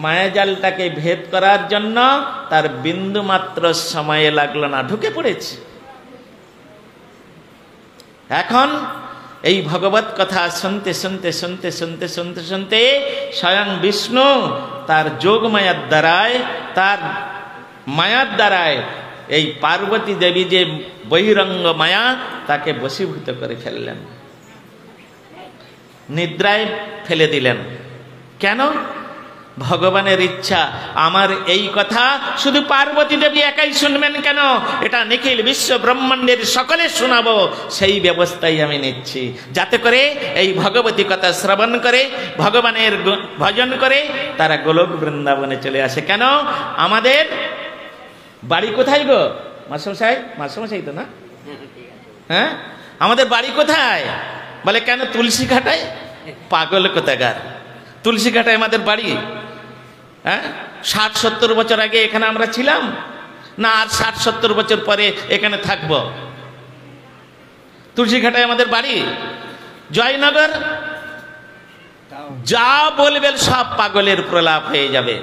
মায়াজালটাকে ভেদ করার জন্য তার বিন্দু মাত্র সময় লাগলো না, ঢুকে পড়েছে। এখন এই ভগবত কথা শুনতে শুনতে শুনতে শুনতে শুনতে শুনতে স্বয়ং বিষ্ণু তার যোগ মায়ার দ্বারায়, তার মায়ার দ্বারায় এই পার্বতী দেবী যে বহিরঙ্গ মায়া তাকে বশীভূত করে ফেললেন, নিদ্রায় ফেলে দিলেন। কেন? ভগবানের ইচ্ছা আমার এই কথা শুধু পার্বতী দেবী একাই শুনবেন কেন, এটা নিখিল বিশ্ব ব্রহ্মাণ্ডের সকলে শোনাবো, সেই ব্যবস্থাই আমি নিচ্ছি, যাতে করে এই ভগবতী কথা শ্রবণ করে ভগবানের ভজন করে তারা গোলক বৃন্দাবনে চলে আসে। কেন? আমাদের বাড়ি কোথায় গো মাসমশাই? মাসমশাই তো না? হ্যাঁ, আমাদের বাড়ি কোথায়? বলে কেন তুলসী ঘাটায়? পাগল কোথাকার, তুলসী ঘাটায় আমাদের বাড়ি? হ্যাঁ, 60-70 বছর আগে এখানে আমরা ছিলাম না, আর 60-70 বছর পরে এখানে থাকবো? তুলসী ঘাটায় আমাদের বাড়ি, জয়নগর। যা বলবেন সব পাগলের প্রলাপ হয়ে যাবে।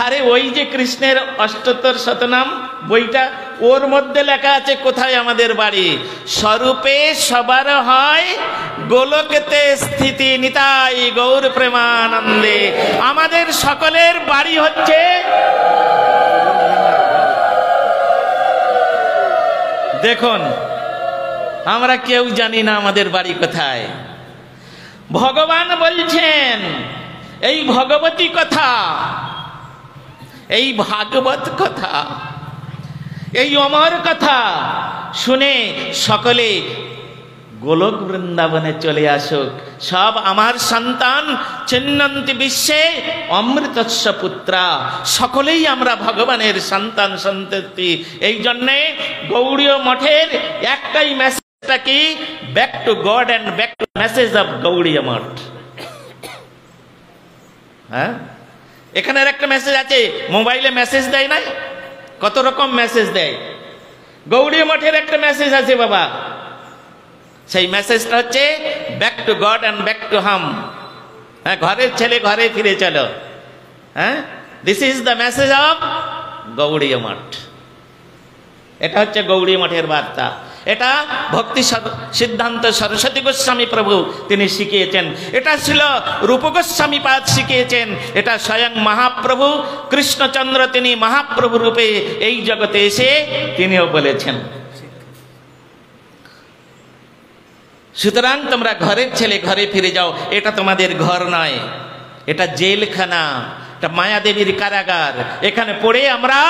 আরে ওই যে কৃষ্ণের অষ্টোত্তর শতনাম বইটা, ওর মধ্যে লেখা আছে কোথায় আমাদের বাড়ি। স্বরূপে সবার হয় গোলকেতে স্থিতি, নিতাই গৌর প্রেমানন্দে। আমাদের সকলের বাড়ি হচ্ছে দেখুন, আমরা কেউ জানি না আমাদের বাড়ি কোথায়। ভগবান বলছেন এই ভগবতী কথা, এই ভাগবত কথা, এই অমর কথা শুনে সকলে গোলক বৃন্দাবনে চলে আসুক। সব আমার সন্তান, চিন্নন্তি বিশ্বে অমৃতস্য পুত্রা, সকলেই আমরা ভগবানের সন্তান সন্ততি। এই জন্যে গৌড়ীয় মঠের একটাই মেসেজটা কি, back to God and back to message of Gaudiya Math. হ্যাঁ, এখানের একটা মেসেজ আছে, মোবাইলে মেসেজ দেয় নাই, কত রকম মেসেজ দেয়। গৌড়ীয় মঠের একটা মেসেজ আছে বাবা, সেই মেসেজটা হচ্ছে back to God and back to home. হ্যাঁ, ঘরের ছেলে ঘরে ফিরে চলো। হ্যাঁ, this is the message of Gaudiya Math. এটা হচ্ছে গৌড়ীয় মঠের বার্তা। এটা ভক্তি সিদ্ধান্ত সরস্বতী গোস্বামী প্রভু তিনি শিখিয়েছেন, এটা ছিল রূপ গোস্বামী পাদ শিখিয়েছেন, এটা স্বয়ং মহাপ্রভু কৃষ্ণচন্দ্র তিনি মহাপ্রভু রূপে এই জগতে এসে তিনিও বলেছেন। সুতরাং তোমরা ঘরের ছেলে ঘরে ফিরে যাও, এটা তোমাদের ঘর নয়, এটা জেলখানা, এটা মায়াদেবীর কারাগার। এখানে পড়ে আমরা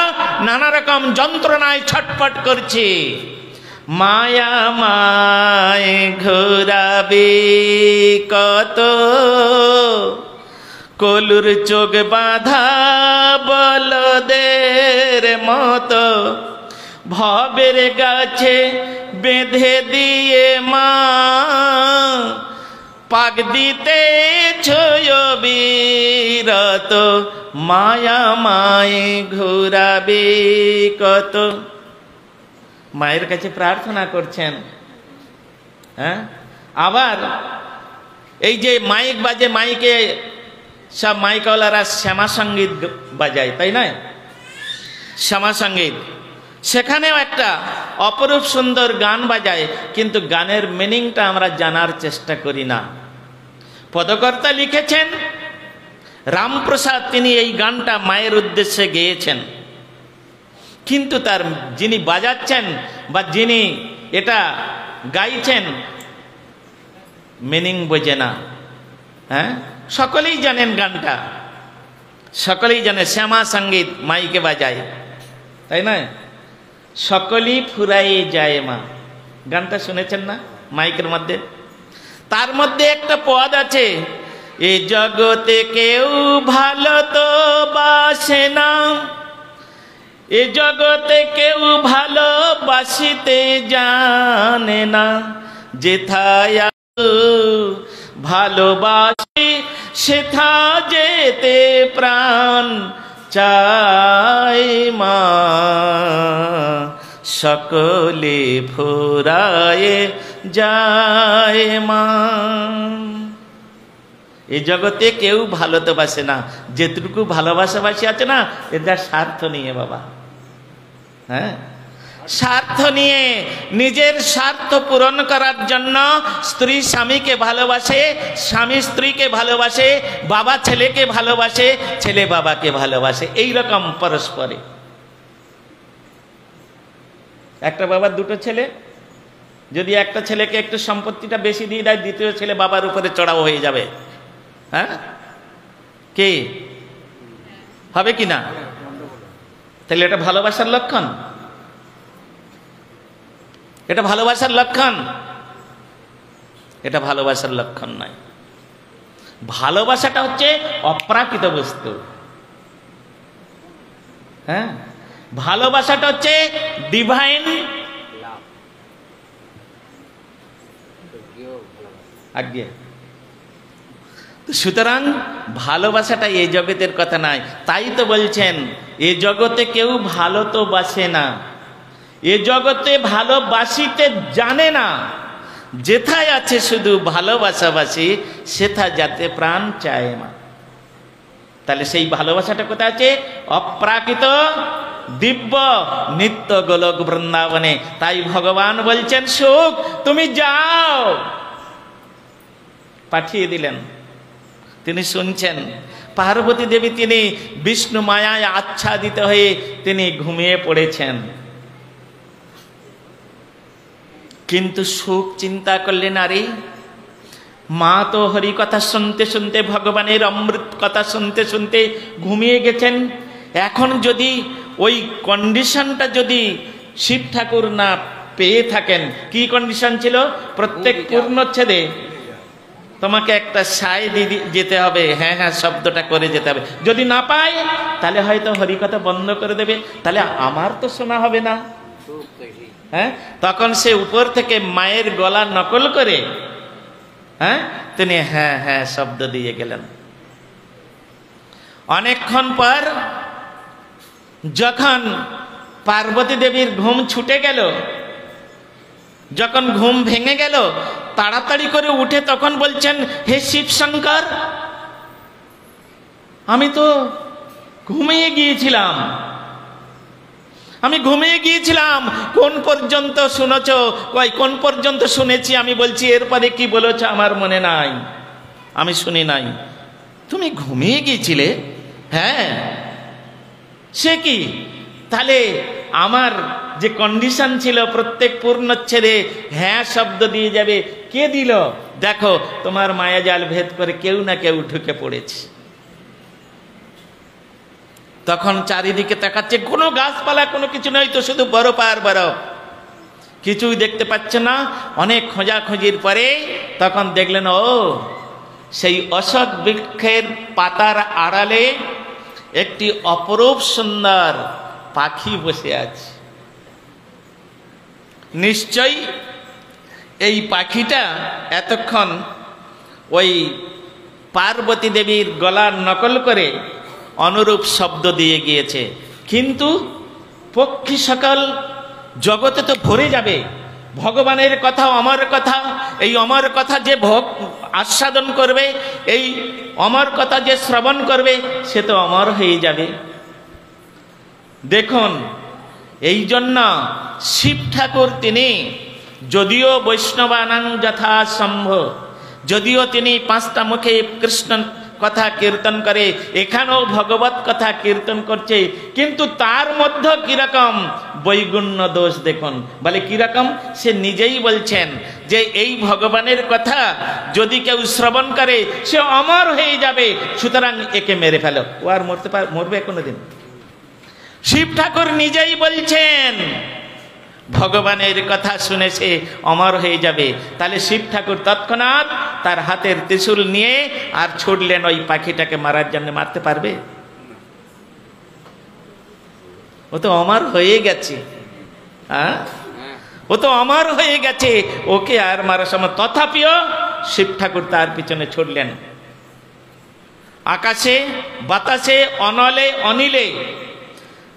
নানা রকম যন্ত্রণায় ছটফট করছি। মায়া মায় ঘোরাবে কত, কলুর চোখ বাঁধা বলদের মতো, ভবের গাছে বেঁধে দিয়ে মা পাক দিতে ছয়বিরত, মায়া মায় ঘোরাবে কত। মায়ের কাছে প্রার্থনা করছেন। হ্যাঁ, আবার এই যে মাইক বাজে, মাইকে সব মাইকওয়ালারা শ্যামা সঙ্গীত বাজায়, তাই নয়? শ্যামা সঙ্গীত, সেখানেও একটা অপরূপ সুন্দর গান বাজায়, কিন্তু গানের মিনিংটা আমরা জানার চেষ্টা করি না। পদকর্তা লিখেছেন রামপ্রসাদ, তিনি এই গানটা মায়ের উদ্দেশ্যে গেয়েছেন, কিন্তু তার যিনি বাজাচ্ছেন বা যিনি এটা গাইছেন মিনিং বোঝে না। হ্যাঁ, সকলেই জানেন গানটা, সকলেই জানে শ্যামা সঙ্গীত মাইকে বাজায়, তাই নয়? সকলেই ফুরাইয়ে যায় মা, গানটা শুনেছেন না মাইকের মধ্যে? তার মধ্যে একটা পদ আছে, এ জগতে কেউ ভালো তো বাসে না, এ জগতে কেউ ভালোবাসিতে জানে না, যেথায় ভালোবাসি সেথা যেতে প্রাণ চাই মা, সকলে ফুরায়ে যায় মা। এই জগতে কেউ ভালো তো বাসে না, যেটুকু ভালোবাসাবাসি আছে না, এদের স্বার্থ নিয়ে বাবা। হ্যাঁ, স্বার্থ নিয়ে, নিজের স্বার্থ পূরণ করার জন্য স্ত্রী স্বামীকে ভালোবাসে, স্বামী স্ত্রীকে ভালোবাসে, বাবা ছেলেকে ভালোবাসে, ছেলে বাবাকে ভালোবাসে, এই রকম পরস্পরে। একটা বাবার দুটো ছেলে, যদি একটা ছেলেকে একটু সম্পত্তিটা বেশি দিয়ে দেয়, দ্বিতীয় ছেলে বাবার উপরে চড়াও হয়ে যাবে। হ্যাঁ, কে হবে কি না? তাহলে এটা ভালোবাসার লক্ষণ? এটা ভালোবাসার লক্ষণ? এটা ভালোবাসার লক্ষণ নয়। ভালোবাসাটা হচ্ছে অপ্রাকৃত বস্তু। হ্যাঁ, ভালোবাসাটা হচ্ছে ডিভাইন আজ্ঞে। সুতরাং ভালোবাসাটা এই জগতের কথা নয়। তাই তো বলছেন এ জগতে কেউ ভালো তো বাসে না, এ জগতে ভালোবাসিতে জানে না। যেথায় আছে শুধু ভালোবাসাবাসী, সেথা যাতে প্রাণ চায় না। তাহলে সেই ভালোবাসাটা কোথায় আছে? অপ্রাকৃত দিব্য নিত্য গোলক বৃন্দাবনে। তাই ভগবান বলছেন সুখ তুমি যাও, পাঠিয়ে দিলেন। তিনি শুনছেন। পার্বতী দেবী তিনি বিষ্ণু মায়ায় আচ্ছাদিত হয়ে তিনি ঘুমিয়ে পড়েছেন, কিন্তু সুখ চিন্তা করলেন আরে মা তো হরি কথা শুনতে শুনতে, ভগবানের অমৃত কথা শুনতে শুনতে ঘুমিয়ে গেছেন। এখন যদি ওই কন্ডিশনটা যদি শিব ঠাকুর না পেয়ে থাকেন, কি কন্ডিশন ছিল? প্রত্যেক পূর্ণচ্ছেদে তোমাকে একটা সায় দিয়ে যেতে হবে, হ্যাঁ হ্যাঁ শব্দটা করে যেতে হবে। যদি না পায় তাহলে হয়তো হরিকথা বন্ধ করে দেবে, তাহলে আমার তো শোনা হবে না। হ্যাঁ, তখন সে উপর থেকে মায়ের গলা নকল করে হ্যাঁ তিনি হ্যাঁ হ্যাঁ শব্দ দিয়ে গেলেন। অনেকক্ষণ পর যখন পার্বতী দেবীর ঘুম ছুটে গেল, যখন ঘুম ভেঙে গেল, তাড়াতাড়ি করে উঠে তখন বলছেন হে শিব শঙ্কর, আমি তো ঘুমিয়ে গিয়েছিলাম, আমি ঘুমিয়ে গিয়েছিলাম। কোন পর্যন্ত শুনেছ? কই কোন পর্যন্ত শুনেছি? আমি বলছি এরপরে কি বলেছ আমার মনে নাই, আমি শুনি নাই। তুমি ঘুমিয়ে গিয়েছিলে? হ্যাঁ। সে কি? তাহলে আমার যে কন্ডিশন ছিল প্রত্যেক পূর্ণচ্ছেদে হ্যাঁ শব্দ দিয়ে যাবে, কে দিল? দেখো তোমার মায়াজাল ভেদ করে কেউ না কেউ ঢুকে পড়েছে। তখন চারিদিকে তাকাচ্ছে, কোনো গাছপালা কোনো কিছু নয় তো, শুধু বরফ আর বরফ, কিছুই দেখতে পাচ্ছে না। অনেক খোঁজাখুঁজির পরে তখন দেখলেন ও সেই অশোক বৃক্ষের পাতার আড়ালে একটি অপরূপ সুন্দর পাখি বসে আছে। নিশ্চয়ই এই পাখিটা এতক্ষণ ওই পার্বতী দেবীর গলার নকল করে অনুরূপ শব্দ দিয়ে গিয়েছে। কিন্তু পক্ষী সকল জগতে তো ভরে যাবে ভগবানের কথা, অমর কথা। এই অমর কথা যে ভোগ আস্বাদন করবে, এই অমর কথা যে শ্রবণ করবে, সে তো অমর হয়ে যাবে। দেখুন, এই জন্য শিব ঠাকুর তিনি যদিও বৈষ্ণবানাং যথা সম্ভ, যদিও তিনি পাঁচটা মুখে কৃষ্ণ কথা কীর্তন করে, এখানেও ভগবত কথা কীর্তন করছে, কিন্তু তার মধ্যে কিরকম বৈগুণ্য দোষ দেখুন। বলে কিরকম? সে নিজেই বলছেন যে এই ভগবানের কথা যদি কেউ শ্রবণ করে সে অমর হয়ে যাবে, সুতরাং একে মেরে ফেলো। ও আর মরবে কোনোদিন? শিব ঠাকুর নিজেই বলছেন ভগবানের কথা শুনে সে অমর হয়ে যাবে। তাহলে শিব ঠাকুর তৎক্ষণাৎ তার হাতের ত্রিশূল নিয়ে আর ছুটলেন ওই পাখিটাকে মারার জন্য। মারতে পারবে? ও তো অমর হয়ে গেছে। হ্যাঁ, ও তো অমর হয়ে গেছে, ওকে আর মারার সময়। তথাপিও শিব ঠাকুর তার পিছনে ছুটলেন। আকাশে বাতাসে অনলে অনিলে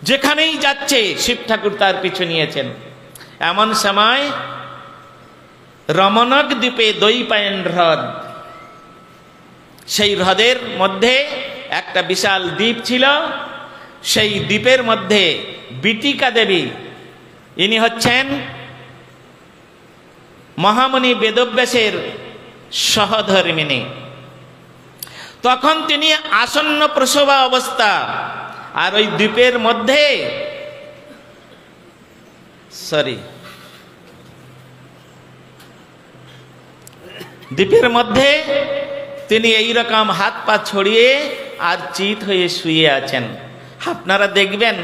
যেখানেই যাচ্ছে শিব ঠাকুর তার পিছু নিয়েছেন। এমন সময় রমণক দ্বীপে দৈপায়ন হ্রদ, সেই হ্রদের মধ্যে একটা বিশাল দ্বীপ ছিল। সেই দ্বীপের মধ্যে বিটিকা দেবী, ইনি হচ্ছেন মহামুনি বেদব্যাসের সহধর্মিনী। তখন তিনি আসন্ন প্রসবা অবস্থা, আর ওই দ্বীপের মধ্যে সরি দ্বীপের মধ্যে তিনি এই রকম হাত পা ছড়িয়ে আর চিত হয়ে শুয়ে আছেন। আপনারা দেখবেন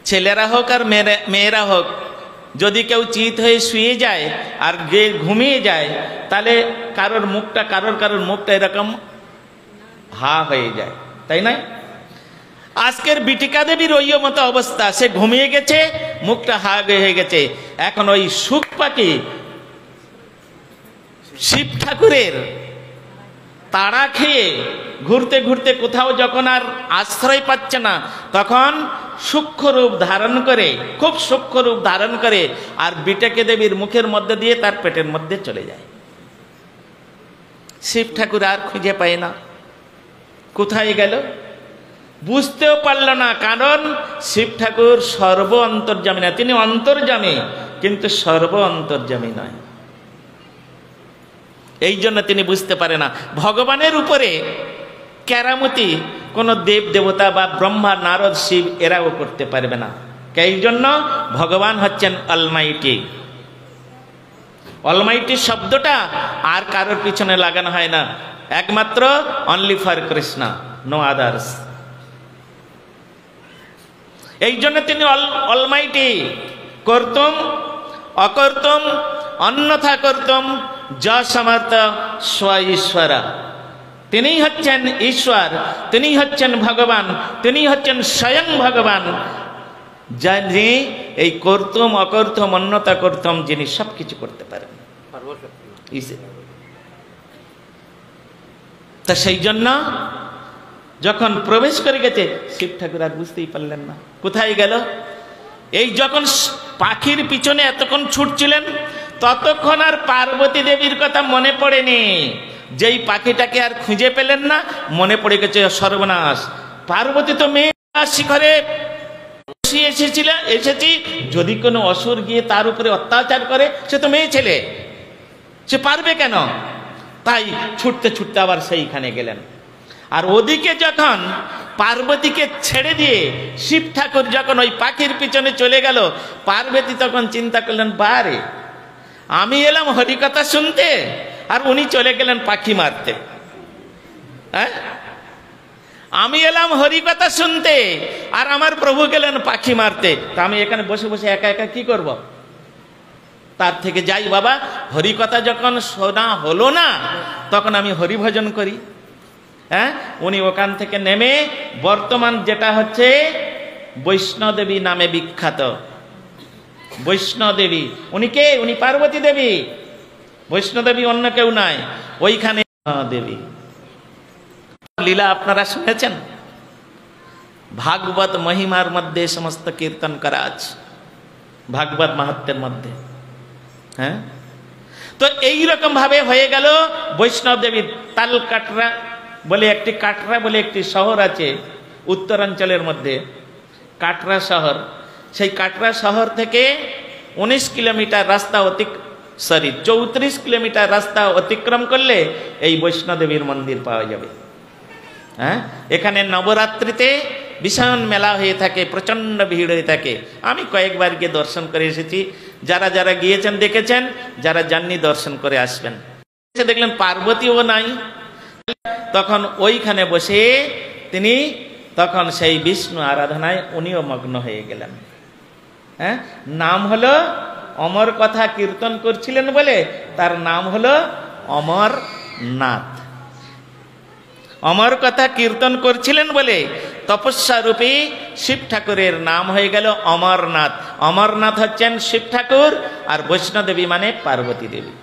ছেলেরা হোক আর মেয়েরা হোক, যদি কেউ চিত হয়ে শুয়ে যায় আর ঘুমিয়ে যায়, তাহলে কারোর মুখটা এরকম হা হয়ে যায়, তাই না? আজকের বিটিকা দেবীর ওই মতো অবস্থা, সে ঘুমিয়ে গেছে, মুখটা হা হয়ে গেছে। এখন ওই সুখ পাখি শিব ঠাকুরের তাড়া খেয়ে ঘুরতে ঘুরতে কোথাও যখন আর আশ্রয় পাচ্ছে না, তখন সূক্ষ্ম রূপ ধারণ করে, খুব সূক্ষ্ম রূপ ধারণ করে আর বিটিকা দেবীর মুখের মধ্যে দিয়ে তার পেটের মধ্যে চলে যায়। শিব ঠাকুর আর খুঁজে পায় না, কোথায় গেল বুঝতেও পারল না। কারণ শিব ঠাকুর সর্ব অন্তর্যামী না, তিনি অন্তর্যামী কিন্তু সর্ব অন্তর্যামী নয়। এই জন্য তিনি বুঝতে পারে না। ভগবানের উপরে কেরামতি কোনো দেব দেবতা বা ব্রহ্মা, নারদ, শিব এরাও করতে পারবে না। এই জন্য ভগবান হচ্ছেন অলমাইটি। অলমাইটি শব্দটা আর কারোর পিছনে লাগানো হয় না, একমাত্র only for Krishna, no others. এই জন্য তিনি অলমাইটি। কর্তুম অকর্তুম অন্যথা কর্তুম য সমর্থ স্ব ঈশ্বর। তিনিই হচ্ছেন ঈশ্বর, তিনিই হচ্ছেন ভগবান, তিনিই হচ্ছেন স্বয়ং ভগবান, যিনি এই কর্তুম অকর্তুম অন্যথা কর্তুম, যিনি সবকিছু করতে পারেন। তা সেই জন্য যখন প্রবেশ করে গেছে, শিব ঠাকুর আর বুঝতেই পারলেন না কোথায় গেল। এই যখন পাখির পিছনে এতক্ষণ ছুটছিলেন, ততক্ষণ আর পার্বতী দেবীর কথা মনে পড়েনি। যেই পাখিটাকে আর খুঁজে পেলেন না, মনে পড়ে গেছে সর্বনাশ, পার্বতী তো মেয়ে শিখরে এসেছি, যদি কোনো অসুর গিয়ে তার উপরে অত্যাচার করে, সে তো মেয়ে ছেলে, সে পারবে কেন? তাই ছুটতে ছুটতে আবার সেইখানে গেলেন। আর ওদিকে যখন পার্বতীকে ছেড়ে দিয়ে শিব ঠাকুর যখন ওই পাখির পিছনে চলে গেল, পার্বতী তখন চিন্তা করলেন, বারে আমি এলাম হরিকথা শুনতে আর উনি চলে গেলেন পাখি মারতে। হ্যাঁ, আমি এলাম হরিকথা শুনতে আর আমার প্রভু গেলেন পাখি মারতে, তা আমি এখানে বসে বসে একা একা কি করব? তার থেকে যাই বাবা, হরিকথা যখন শোনা হলো না, তখন আমি হরিভজন করি। হ্যাঁ, উনি ওখান থেকে নেমে বর্তমান যেটা হচ্ছে বৈষ্ণদেবী নামে বিখ্যাত, বৈষ্ণদেবী, উনি কে? উনি পার্বতী দেবী। বৈষ্ণদেবী অন্য কেউ নাই, ওইখানে দেবী লীলা আপনারা শুনেছেন। ভাগবত মহিমার মধ্যে সমস্ত কীর্তন করা আছে, ভাগবত মাহাত্ম্যের মধ্যে। হ্যাঁ, তো এইরকম ভাবে হয়ে গেল বৈষ্ণব দেবী। তালকাটরা বলে একটি, কাটরা বলে একটি শহর আছে উত্তরাঞ্চলের মধ্যে, কাটরা শহর। সেই কাটরা শহর থেকে 19 কিলোমিটার রাস্তা 34 কিলোমিটার রাস্তা অতিক্রম করলে এই বৈষ্ণদেবীর মন্দির পাওয়া যাবে। হ্যাঁ, এখানে নবরাত্রিতে ভীষণ মেলা হয়ে থাকে, প্রচন্ড ভিড় হয়ে থাকে। আমি কয়েকবার গিয়ে দর্শন করে এসেছি, যারা যারা গিয়েছেন দেখেছেন, যারা যাননি দর্শন করে আসবেন। দেখলেন পার্বতীও নাই, তখন ওইখানে বসে তিনি তখন সেই বিষ্ণু আরাধনায় উনিও মগ্ন হয়ে গেলেন। হ্যাঁ, নাম হলো অমর কথা কীর্তন করছিলেন বলে তার নাম হলো অমরনাথ। অমর কথা কীর্তন করছিলেন বলে তপস্যা রূপী শিব ঠাকুরের নাম হয়ে গেল অমরনাথ। অমরনাথ হচ্ছেন শিব ঠাকুর আর বৈষ্ণদেবী মানে পার্বতী দেবী।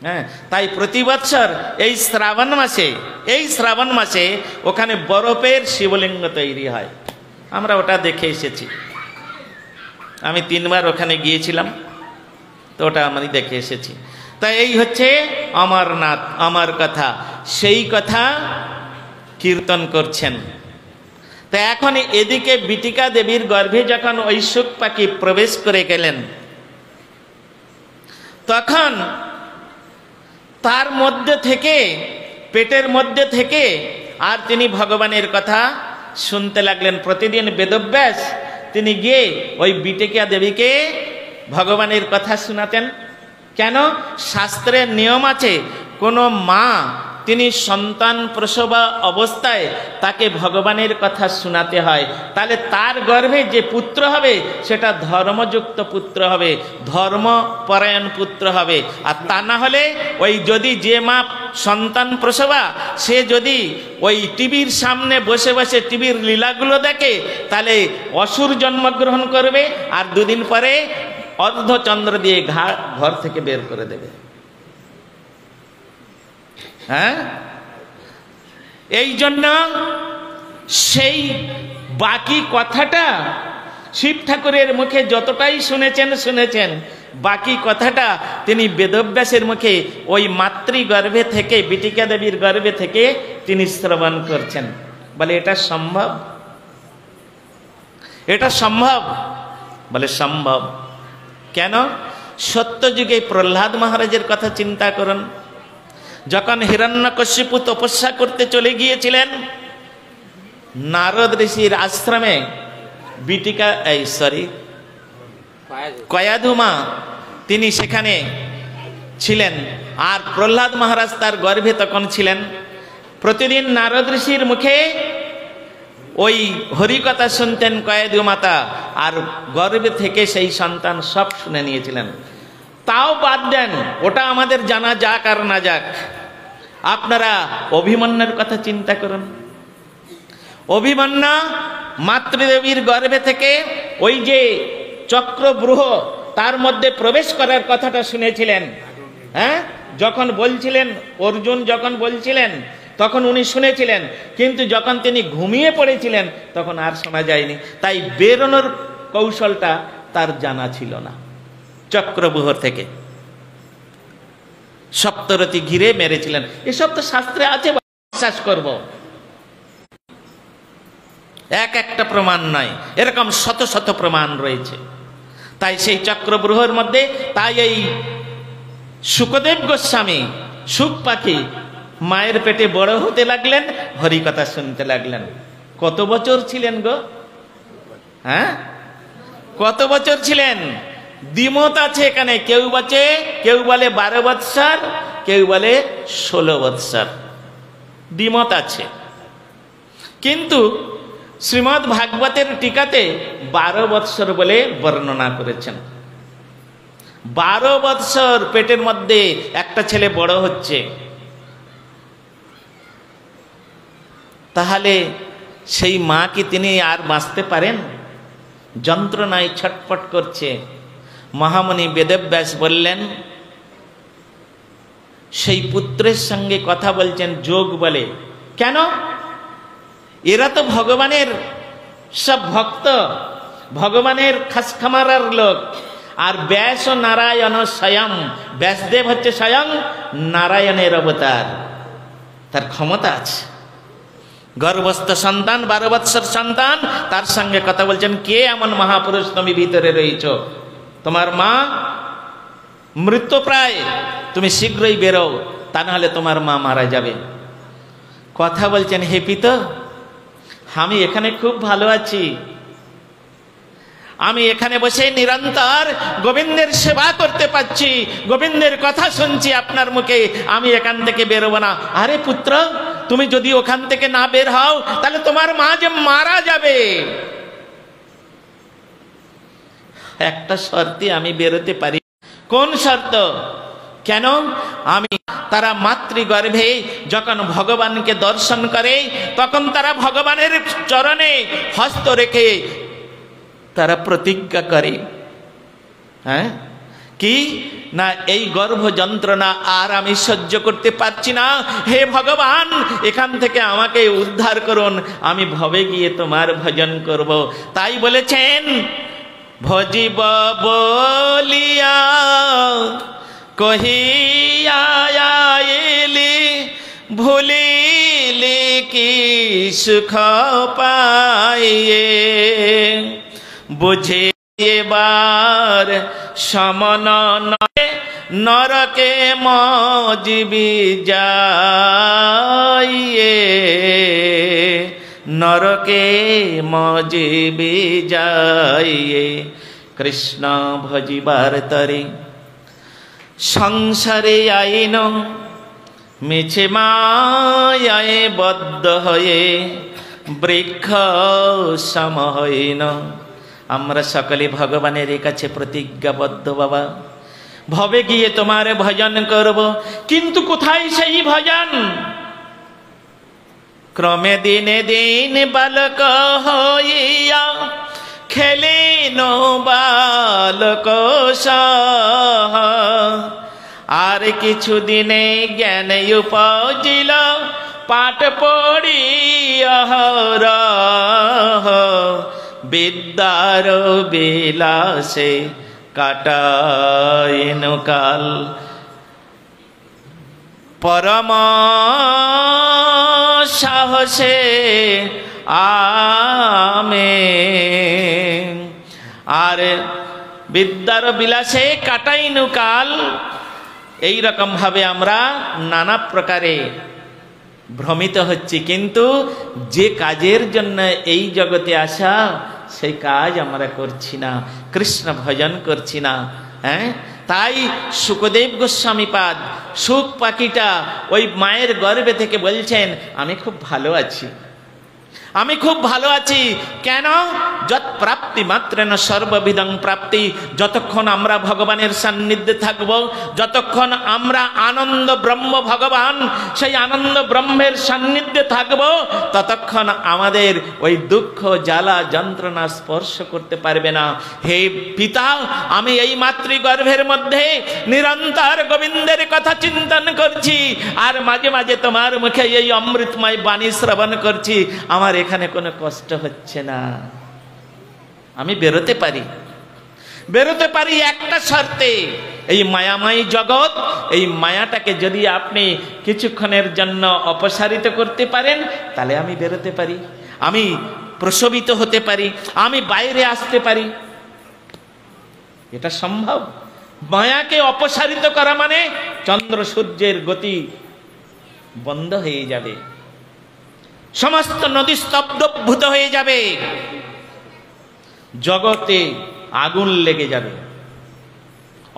হ্যাঁ, তাই প্রতি বৎসর এই শ্রাবণ মাসে ওখানে বরফের শিবলিঙ্গ তৈরি হয়। আমরা ওটা দেখে এসেছি, আমি 3 বার ওখানে গিয়েছিলাম, তো ওটা আমি দেখে এসেছি। তাই এই হচ্ছে অমরনাথ, অমর কথা, সেই কথা কীর্তন করছেন। তা এখন এদিকে বিটিকা দেবীর গর্ভে যখন ওই সুখ পাখি প্রবেশ করে গেলেন, তখন তার মধ্যে থেকে, পেটের মধ্যে থেকে আর তিনি ভগবানের কথা শুনতে লাগলেন। প্রতিদিন বেদব্যাস তিনি গিয়ে ওই বিটিকা দেবীকে ভগবানের কথা শোনাতেন। কেন? শাস্ত্রের নিয়ম আছে, কোনো মা তিনি সন্তান প্রসব অবস্থায় তাকে ভগবানের কথা শোনাতে হয়। তাহলে তার গর্ভে যে পুত্র হবে সেটা ধর্মযুক্ত পুত্র হবে, ধর্মপরায়ণ পুত্র হবে। আর তা না হলে ওই যদি যে মা সন্তান প্রসবা সে যদি ওই টিভির সামনে বসে বসে টিভির লীলাগুলো দেখে তাহলে অসুর জন্মগ্রহণ করবে, আর দুদিন পরে অর্ধচন্দ্র দিয়ে ঘর থেকে বের করে দেবে। হ্যাঁ, এই জন্য সেই বাকি কথাটা শিব ঠাকুরের মুখে যতটাই শুনেছেন, বাকি কথাটা তিনি বেদব্যাসের মুখে ওই মাতৃগর্ভে থেকে, বিটিকা দেবীর গর্ভে থেকে তিনি শ্রবণ করছেন। বলে এটা সম্ভব? এটা সম্ভব? বলে সম্ভব। কেন? সত্যযুগে প্রহ্লাদ মহারাজের কথা চিন্তা করুন। যখন হিরণ্যকশিপু তপস্যা করতে চলে গিয়েছিলেন নারদ ঋষির আশ্রমে, কয়াধুমা তিনি সেখানে ছিলেন, আর প্রহ্লাদ মহারাজ তার গর্ভে তখন ছিলেন। প্রতিদিন নারদ ঋষির মুখে ওই হরিকথা শুনতেন কয়াধু মাতা, আর গর্ভে থেকে সেই সন্তান সব শুনে নিয়েছিলেন। তাও বাদ দেন, ওটা আমাদের জানা যাক আর না যাক, আপনারা অভিমন্যুর কথা চিন্তা করুন। অভিমন্যু মাতৃদেবীর গর্ভে থেকে ওই যে চক্রব্রূহ তার মধ্যে প্রবেশ করার কথাটা শুনেছিলেন। হ্যাঁ, যখন বলছিলেন অর্জুন যখন বলছিলেন তখন উনি শুনেছিলেন, কিন্তু যখন তিনি ঘুমিয়ে পড়েছিলেন তখন আর শোনা যায়নি। তাই বেরোনোর কৌশলটা তার জানা ছিল না। চক্রব্রূহ থেকে সপ্তরথী ঘিরে মেরেছিলেন, এসব তো শাস্ত্রে আছে, বিশ্বাস করব। একটা প্রমাণ নয়, এরকম শত শত প্রমাণ রয়েছে। তাই সেই চক্রব্রূহের মধ্যে, তাই এই শুকদেব গোস্বামী শুক পাখি মায়ের পেটে বড় হতে লাগলেন, হরিকথা শুনতে লাগলেন। কত বছর ছিলেন গো? হ্যাঁ, কত বছর ছিলেন? দ্বিমত আছে এখানে, কেউ বলে 12 বৎসর, কেউ বলে 16 বৎসর, দ্বিমত আছে। কিন্তু শ্রীমদ্ ভাগবতের টিকাতে 12 বৎসর বলে বর্ণনা করেছেন। 12 বৎসর পেটের মধ্যে একটা ছেলে বড় হচ্ছে, তাহলে সেই মা কি তিনি আর বাঁচতে পারেন? যন্ত্রণায় ছটফট করছে। মহামুনি বেদব্যাস বললেন, সেই পুত্রের সঙ্গে কথা বলছেন যোগ বলে। কেন? এরা তো ভগবানের সব ভক্ত, ভগবানের খাসখামারার লোক। আর ব্যাস ও নারায়ণ স্বয়ং, ব্যাসদেব হচ্ছে স্বয়ং নারায়ণের অবতার, তার ক্ষমতা আছে। গর্ভস্থ সন্তান, 12 বৎসর সন্তান, তার সঙ্গে কথা বলছেন, কে এমন মহাপুরুষ তুমি ভিতরে রয়েছ? তোমার মা মৃত্যুপ্রায়, তুমি শীঘ্রই বেরো, তা নাহলে তোমার মা মারা যাবে। কথা বলছেন, হে পিতা, আমি এখানে খুব ভালো আছি, আমি এখানে বসে নিরন্তর গোবিন্দের সেবা করতে পারছি, গোবিন্দের কথা শুনছি আপনার মুখে, আমি এখান থেকে বেরোবো না। আরে পুত্র, তুমি যদি ওখান থেকে না বের হও তাহলে তোমার মা যে মারা যাবে। একটা শর্তে আমি বেরোতে পারি। কোন শর্ত? কেন? আমি তারা মাতৃগর্ভে যখন ভগবানকে দর্শন করে তখন তারা ভগবানের চরণে হস্ত রেখে তারা প্রতিজ্ঞা করে, হ্যাঁ, কি না, এই গর্ভ যন্ত্রণা আর আমি সহ্য করতে পারছি না, হে ভগবান এখান থেকে আমাকে উদ্ধার করুন, আমি ভবে গিয়ে তোমার ভজন করব। তাই বলেছেন, ভজিব বলিয়া কহিয়া আইলি, ভুলিলি কি সুখ পাইয়ে, বুঝে এবার সমন নরকে মজিবি যাইয়ে, নরকে মজিবে যাইয়ে কৃষ্ণ ভজিবার তরে সংসারে আইন মিছে মায়ায় বদ্ধ হয়ে বৃক্ষ সম হইন। আমরা সকলে ভগবানের কাছে প্রতিজ্ঞাবদ্ধ বাবা, ভবে গিয়ে তোমার ভজন করব, কিন্তু কোথায় সেই ভজন? ক্রমে দিনে দিন বালক হইয়া খেলেন বালক সহ, আর কিছু দিনে জ্ঞান উপজিল পাঠ পড়ি অহরহ, বিদ্যার বিলাসে কাটাইন কাল। পরম সাহসে আমেন। আর বিদ্যার বিলাসে কাটাইনু কাল। এইরকম ভাবে আমরা নানা প্রকারে ভ্রমিত হচ্ছি, কিন্তু যে কাজের জন্য এই জগতে আসা সেই কাজ আমরা করছি না, কৃষ্ণ ভজন করছি না। তাই শুকদেব গোস্বামীপাদ সুখ পাখিটা ওই মায়ের গর্ভে থেকে বলছেন, আমি খুব ভালো আছি, আমি খুব ভালো আছি। কেন? যৎ প্রাপ্তি মাত্রেন সর্ববিধং প্রাপ্তি। যতক্ষণ আমরা ভগবানের সান্নিধ্যে থাকব, যতক্ষণ আমরা আনন্দ ব্রহ্ম ভগবান সেই আনন্দ ব্রহ্মের সান্নিধ্যে থাকব, ততক্ষণ আমাদের ওই দুঃখ জ্বালা যন্ত্রণা স্পর্শ করতে পারবে না। হে পিতা, আমি এই মাতৃগর্ভের মধ্যে নিরন্তর গোবিন্দের কথা চিন্তন করছি, আর মাঝে মাঝে তোমার মুখে এই অমৃতময় বাণী শ্রবণ করছি। আমার এখানে কোনো কষ্ট হচ্ছে না, আমি বেরোতে পারি একটা শর্তে। এই মায়াময় জগৎ, এই মায়াটাকে যদি আপনি কিছুক্ষণের জন্য অপসারিত করতে পারেন, তাহলে আমি বেরোতে পারি, আমি প্রসবিত হতে পারি, আমি বাইরে আসতে পারি। এটা সম্ভব। মায়াকে অপসারিত করা মানে চন্দ্র সূর্যের গতি বন্ধ হয়ে যাবে, সমস্ত নদী স্তব্ধভূত হয়ে যাবে, জগতে আগুন লেগে যাবে,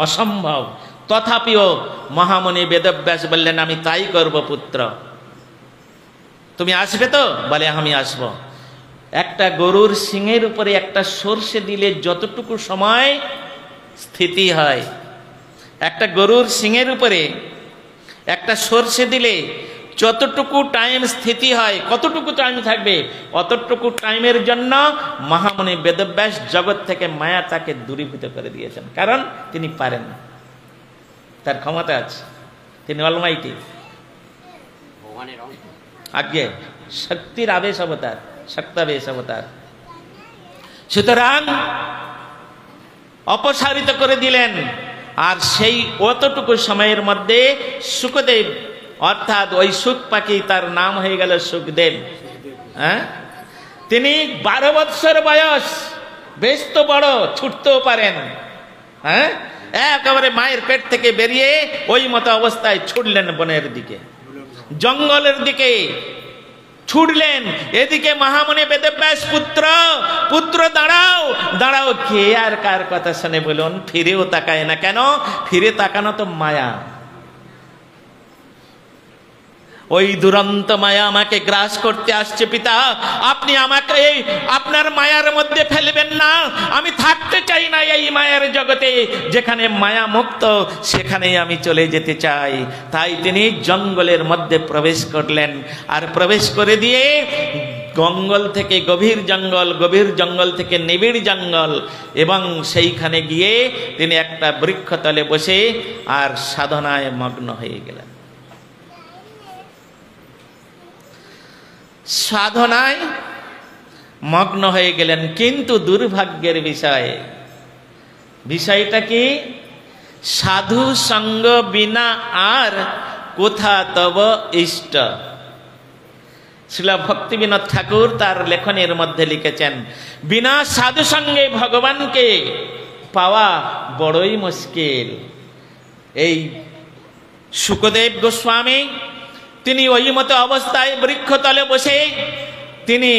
অসম্ভব। তথাপিও মহামুনি বেদব্যাস বললেন, আমি তাই করব পুত্র, তুমি আসবে তো? বলে আমি আসব। একটা গরুর শিংয়ের উপরে একটা সর্ষে দিলে যতটুকু সময় স্থিতি হয়, একটা গরুর শিংয়ের উপরে একটা সর্ষে দিলে যতটুকু টাইম স্থিতি হয়, কতটুকু টাইম থাকবে, অতটুকু টাইমের জন্য মহামুনি বেদব্যাস জগৎ থেকে মায়া তাকে দূরীভূত করে দিয়েছেন। কারণ তিনি পারেন, তার ক্ষমতা আছে, তিনি অলমাইটি, আজ্ঞে শক্তির আবেশ অবতার, শক্তাবেশ অবতার। সুতরাং অপসারিত করে দিলেন। আর সেই অতটুকু সময়ের মধ্যে শুকদেব, অর্থাৎ ওই সুখ পাখি, তার নাম হয়ে গেল সুখদেব। তিনি 12 বৎসর বয়স, বেশ তো বড়, ছুটতেও পারেন। একেবারে মায়ের পেট থেকে বেরিয়ে ওই মতো অবস্থায় ছুটলেন বনের দিকে, জঙ্গলের দিকে ছুটলেন। এদিকে মহামুনি বেদব্যাস, পুত্র পুত্র দাঁড়াও দাঁড়াও। কে আর কার কথা শুনে বলুন? ফিরেও তাকায় না। কেন? ফিরে তাকানো তো মায়া। ওই দুরন্ত মায়া আমাকে গ্রাস করতে আসছে। পিতা, আপনি আমাকে এই আপনার মায়ার মধ্যে ফেলবেন না। আমি থাকতে চাই না এই মায়ার জগতে। যেখানে মায়া মুক্ত সেখানেই আমি চলে যেতে চাই। তাই তিনি জঙ্গলের মধ্যে প্রবেশ করলেন। আর প্রবেশ করে দিয়ে জঙ্গল থেকে গভীর জঙ্গল, গভীর জঙ্গল থেকে নিবিড় জঙ্গল, এবং সেইখানে গিয়ে তিনি একটা বৃক্ষতলে বসে আর সাধনায় মগ্ন হয়ে গেলেন। সাধনায় মগ্ন হয়ে গেলেন। কিন্তু দুর্ভাগ্যের বিষয়টা কি? সাধু সঙ্গ বিনা আর কোথা তব ইষ্ট। শ্রীল ভক্তিবিনোদ ঠাকুর তার লেখনের মধ্যে লিখেছেন, বিনা সাধু সঙ্গে ভগবানকে পাওয়া বড়ই মুশকিল। এই শুকদেব গোস্বামী তিনি ওই মতো অবস্থায় বৃক্ষতলে বসে তিনি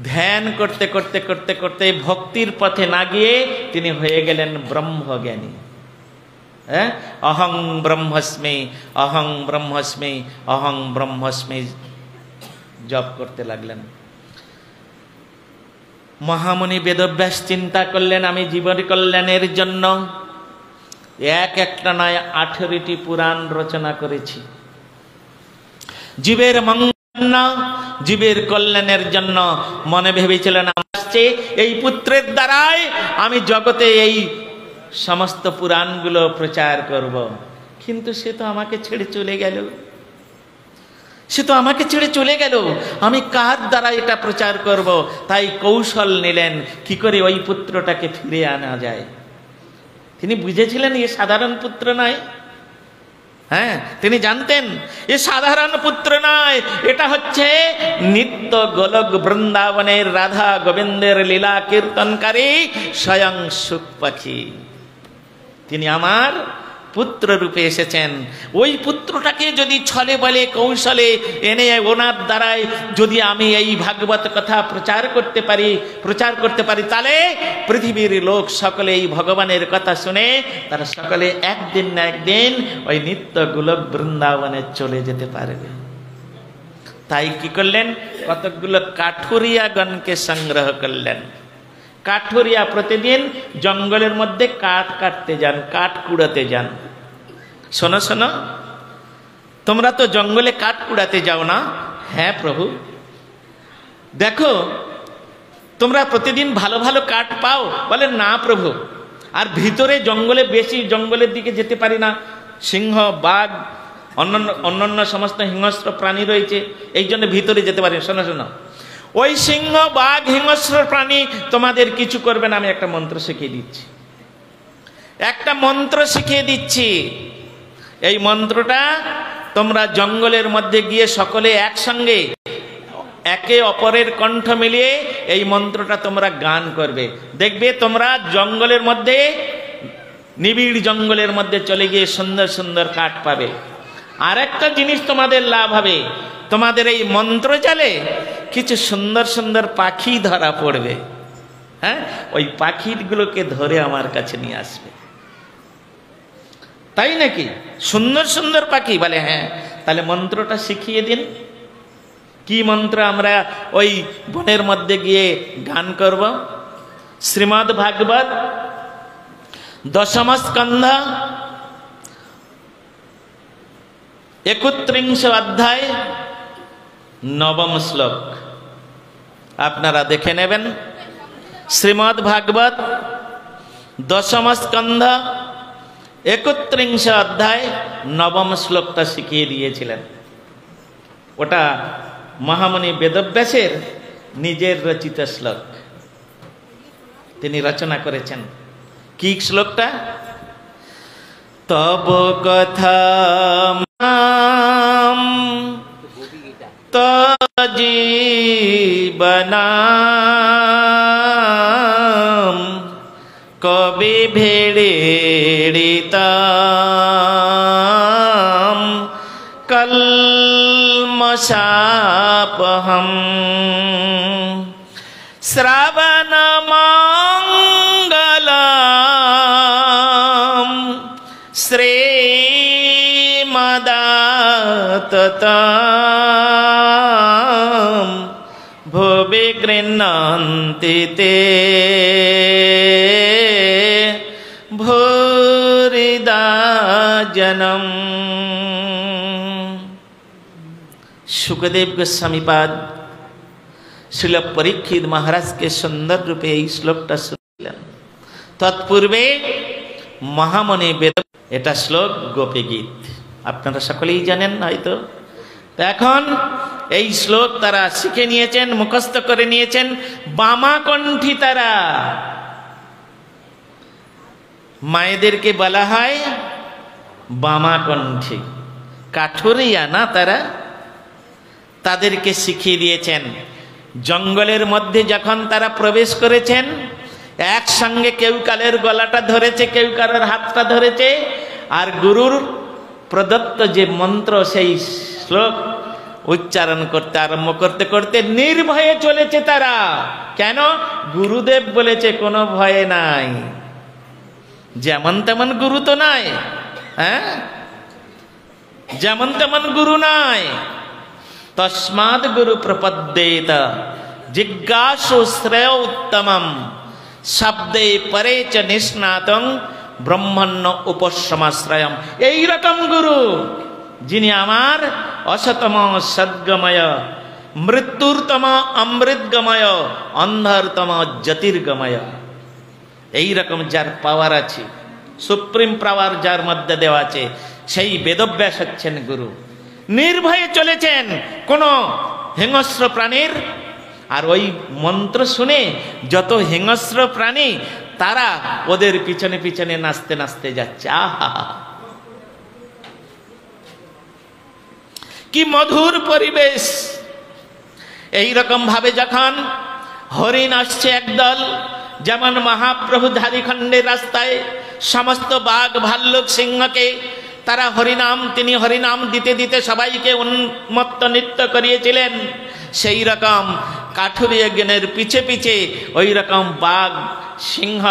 ধ্যান করতে করতে করতে করতে ভক্তির পথে না গিয়ে তিনি হয়ে গেলেন ব্রহ্মজ্ঞানী। হ্যাঁ, অহং ব্রহ্মস্মি, অহং ব্রহ্মস্মি, অহং ব্রহ্মস্মি জপ করতে লাগলেন। মহামুনি বেদব্যাস চিন্তা করলেন, আমি জীবন কল্যাণের জন্য একটা নয় 18টি পুরাণ রচনা করেছি। জীবের মঙ্গল, জীবের কল্যাণের জন্য মনে ভেবেছিলেন আসছে এই পুত্রের দ্বারাই আমি জগতে এই সমস্ত পুরাণগুলো প্রচার করব। কিন্তু সে তো আমাকে ছেড়ে চলে গেল, সে তো আমাকে ছেড়ে চলে গেল, আমি কার দ্বারা এটা প্রচার করব? তাই কৌশল নিলেন কি করে ওই পুত্রটাকে ফিরে আনা যায়। তিনি বুঝেছিলেন এ সাধারণ পুত্র নয়। হ্যাঁ, তিনি জানতেন এ সাধারণ পুত্র নয়, এটা হচ্ছে নিত্য গোলক বৃন্দাবনের রাধা গোবিন্দের লীলা কীর্তনকারী স্বয়ং সুখ পাখি। তিনি আমার পুত্র রূপে এসেছেন। ওই পুত্রটাকে যদি ছলে বলে কৌশলে এনে ওনার দ্বারাই যদি আমি এই ভাগবত কথা প্রচার করতে পারি তাহলে পৃথিবীর লোক সকলে এই ভগবানের কথা শুনে তারা সকলে একদিন না একদিন ওই নিত্য গোলক বৃন্দাবনে চলে যেতে পারবে। তাই কি করলেন, কতকগুলো কাঠুরিয়াগণকে সংগ্রহ করলেন। কাঠুরিয়া প্রতিদিন জঙ্গলের মধ্যে কাঠ কাটতে যান, কাঠ কুড়াতে যান। শোনো শোনো, তোমরা তো জঙ্গলে কাঠ কুড়াতে যাও না? হ্যাঁ প্রভু। দেখো তোমরা প্রতিদিন ভালো ভালো কাঠ পাও? বলে না প্রভু, আর ভিতরে জঙ্গলে, বেশি জঙ্গলের দিকে যেতে পারি না, সিংহ বাঘ অন্যান্য সমস্ত হিংস্র প্রাণী রয়েছে, এই জন্য ভিতরে যেতে পারি। শোনো শোনো, ওই সিংহ বাঘ হিংস্র প্রাণী তোমাদের কিছু করবে না। আমি একটা মন্ত্র শিখিয়ে দিচ্ছি, একটা মন্ত্র শিখিয়ে দিচ্ছি। এই মন্ত্রটা তোমরা জঙ্গলের মধ্যে গিয়ে সকলে একসঙ্গে একে অপরের কণ্ঠ মিলিয়ে এই মন্ত্রটা তোমরা গান করবে। দেখবে তোমরা জঙ্গলের মধ্যে, নিবিড় জঙ্গলের মধ্যে চলে গিয়ে সুন্দর সুন্দর কাঠ পাবে। আর একটা জিনিস তোমাদের লাভ হবে, তোমাদের এই মন্ত্র জালে কিছু সুন্দর সুন্দর পাখি ধরা পড়বে। হ্যাঁ, ওই পাখিগুলোকে ধরে আমার কাছে নিয়ে আসবে। তাই নাকি? সুন্দর সুন্দর পাখি? বলে হ্যাঁ। তাহলে মন্ত্রটা শিখিয়ে দিন। কি মন্ত্র আমরা ওই বনের মধ্যে গিয়ে গান করব? শ্রীমদ্ ভাগবত দশম স্কন্ধ 31 অধ্যায় 9 শ্লোক আপনারা দেখে নেবেন। শ্রীমদ্ ভাগবত দশম স্কন্ধ 31 অধ্যায় 9 শ্লোকটা শিখিয়ে দিয়েছিলেন। ওটা মহামুনি বেদব্যাসের নিজের রচিত শ্লোক, তিনি রচনা করেছেন। কি শ্লোকটা? তব কথা জীবনাম কবি ভেড়িতাম কলমশাপহম শ্রাবণ মঙ্গলম শ্রীমদাততাম ভুবি গৃহ্ণন্তি তে ভূরিদা জনম। सुखदेव गोस्वामी पाद श्रील परीक्षित महाराज के सुंदर रूपे এই শ্লোকটা শুনলেন। তৎপূর্বে মহামুনি বেদ, এটা শ্লোক গোপী গীত, আপনারা সকলেই জানেন হয়তো। এখন এই শ্লোক তারা শিখে নিয়েছেন, মুখস্থ করে নিয়েছেন। বামাকণ্ঠী তারা, মায়েদেরকে বলা হয় বামাকণ্ঠী, কাঠুরিয়া না তারা। তাদেরকে শিখিয়ে দিয়েছেন। জঙ্গলের মধ্যে যখন তারা প্রবেশ করেছেন, একসঙ্গে কেউ কালের গলাটা ধরেছে, কেউ কারোর হাতটা ধরেছে, আর গুরুর প্রদত্ত যে মন্ত্র সেই শ্লোক উচ্চারণ করতে আরম্ভ করতে করতে নির্ভয়ে চলেছে তারা। কেন? গুরুদেব বলেছে কোনো ভয় নাই। যেমন তেমন গুরু তো নাই, হ্যাঁ, যেমন তেমন গুরু নাই। তস্মাৎ গুরু প্রপদ্যেত জিজ্ঞাসু শ্রেয় উত্তমম শব্দে পরে চ নিষ্ণাতং ব্রহ্মণ্য উপশমাশ্রয়ম। এইরকম গুরু যিনি আমার অসতম সদ্গময়, মৃত্যুরতম অমৃতগময়, অন্ধরতম জ্যোতির্গময়, এইরকম যার পাওয়ার আছে, সুপ্রিম পাওয়ার যার মধ্যে দেওয়া আছে, সেই বেদব্যাস হচ্ছেন গুরু। নির্ভয়ে চলেছেন কোন হিংস্র প্রাণীর। আর ওই মন্ত্র শুনে যত হিংস্র প্রাণী তারা ওদের পিছনে পিছনে নাচতে নাচতে যাচ্ছে। আহা, কি মধুর পরিবেশ! এইরকম ভাবে যখন হরিণ আসছে একদল, যেমন মহাপ্রভু ঝাড়খণ্ডের রাস্তায় সমস্ত বাঘ ভাল্লুক সিংহকে তারা হরিনাম, তিনি হরিনাম দিতে দিতে সবাইকে উন্মত্ত নৃত্য করিয়েছিলেন, সেই রকম কাঠুরিয়া জ্ঞানের পিছে পিছে ওই রকম বাঘ সিংহ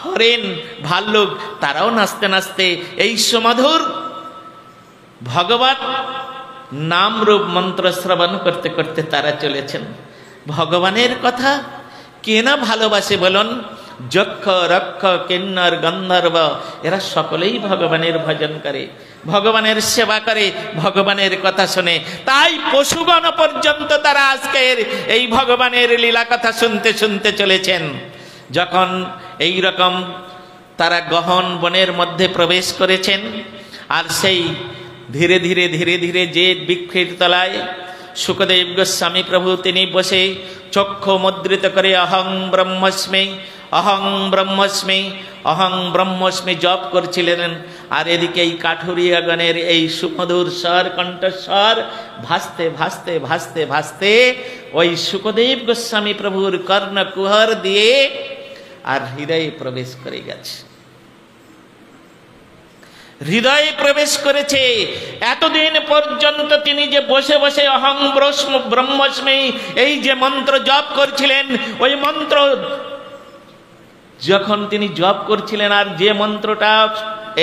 হরিণ ভাল্লুক তারাও নাচতে নাচতে এই সুমধুর ভগবত নাম রূপ মন্ত্র শ্রবণ করতে করতে তারা চলেছেন। ভগবানের কথা কে না ভালোবাসে বলুন? যক্ষ রক্ষ কিন্নর গন্ধর্ব এরা সকলেই ভগবানের ভজন করে, ভগবানের সেবা করে, ভগবানের কথা শোনে। তাই পশুগণ পর্যন্ত তারা আজকের এই ভগবানের লীলা কথা শুনতে শুনতে চলেছেন। যখন এই রকম তারা গহন বনের মধ্যে প্রবেশ করেছেন, আর সেই ধীরে ধীরে ধীরে ধীরে যে বৃক্ষের তলায় শুকদেব গোস্বামী প্রভু তিনি বসে চক্ষু মুদ্রিত করে অহং ব্রহ্মস্মি অহং ব্রহ্মস্মি অহং ব্রহ্মস্মি জপ করছিলেন, আর এদিকে এই কাঠুরিয়াগণের এই সুমধুর স্বর কণ্ঠস্বর ভাসতে ভাসতে ভাসতে ভাসতে ওই শুকদেব গোস্বামী প্রভুর কর্ণ কুহর দিয়ে আর হৃদয়ে প্রবেশ করে গেছে, হৃদয়ে প্রবেশ করেছে। এতদিন পর্যন্ত তিনি যে বসে বসে অহং ব্রহ্মস্মি এই যে মন্ত্র জপ করছিলেন, ওই মন্ত্র যখন তিনি জপ করছিলেন, আর যে মন্ত্রটা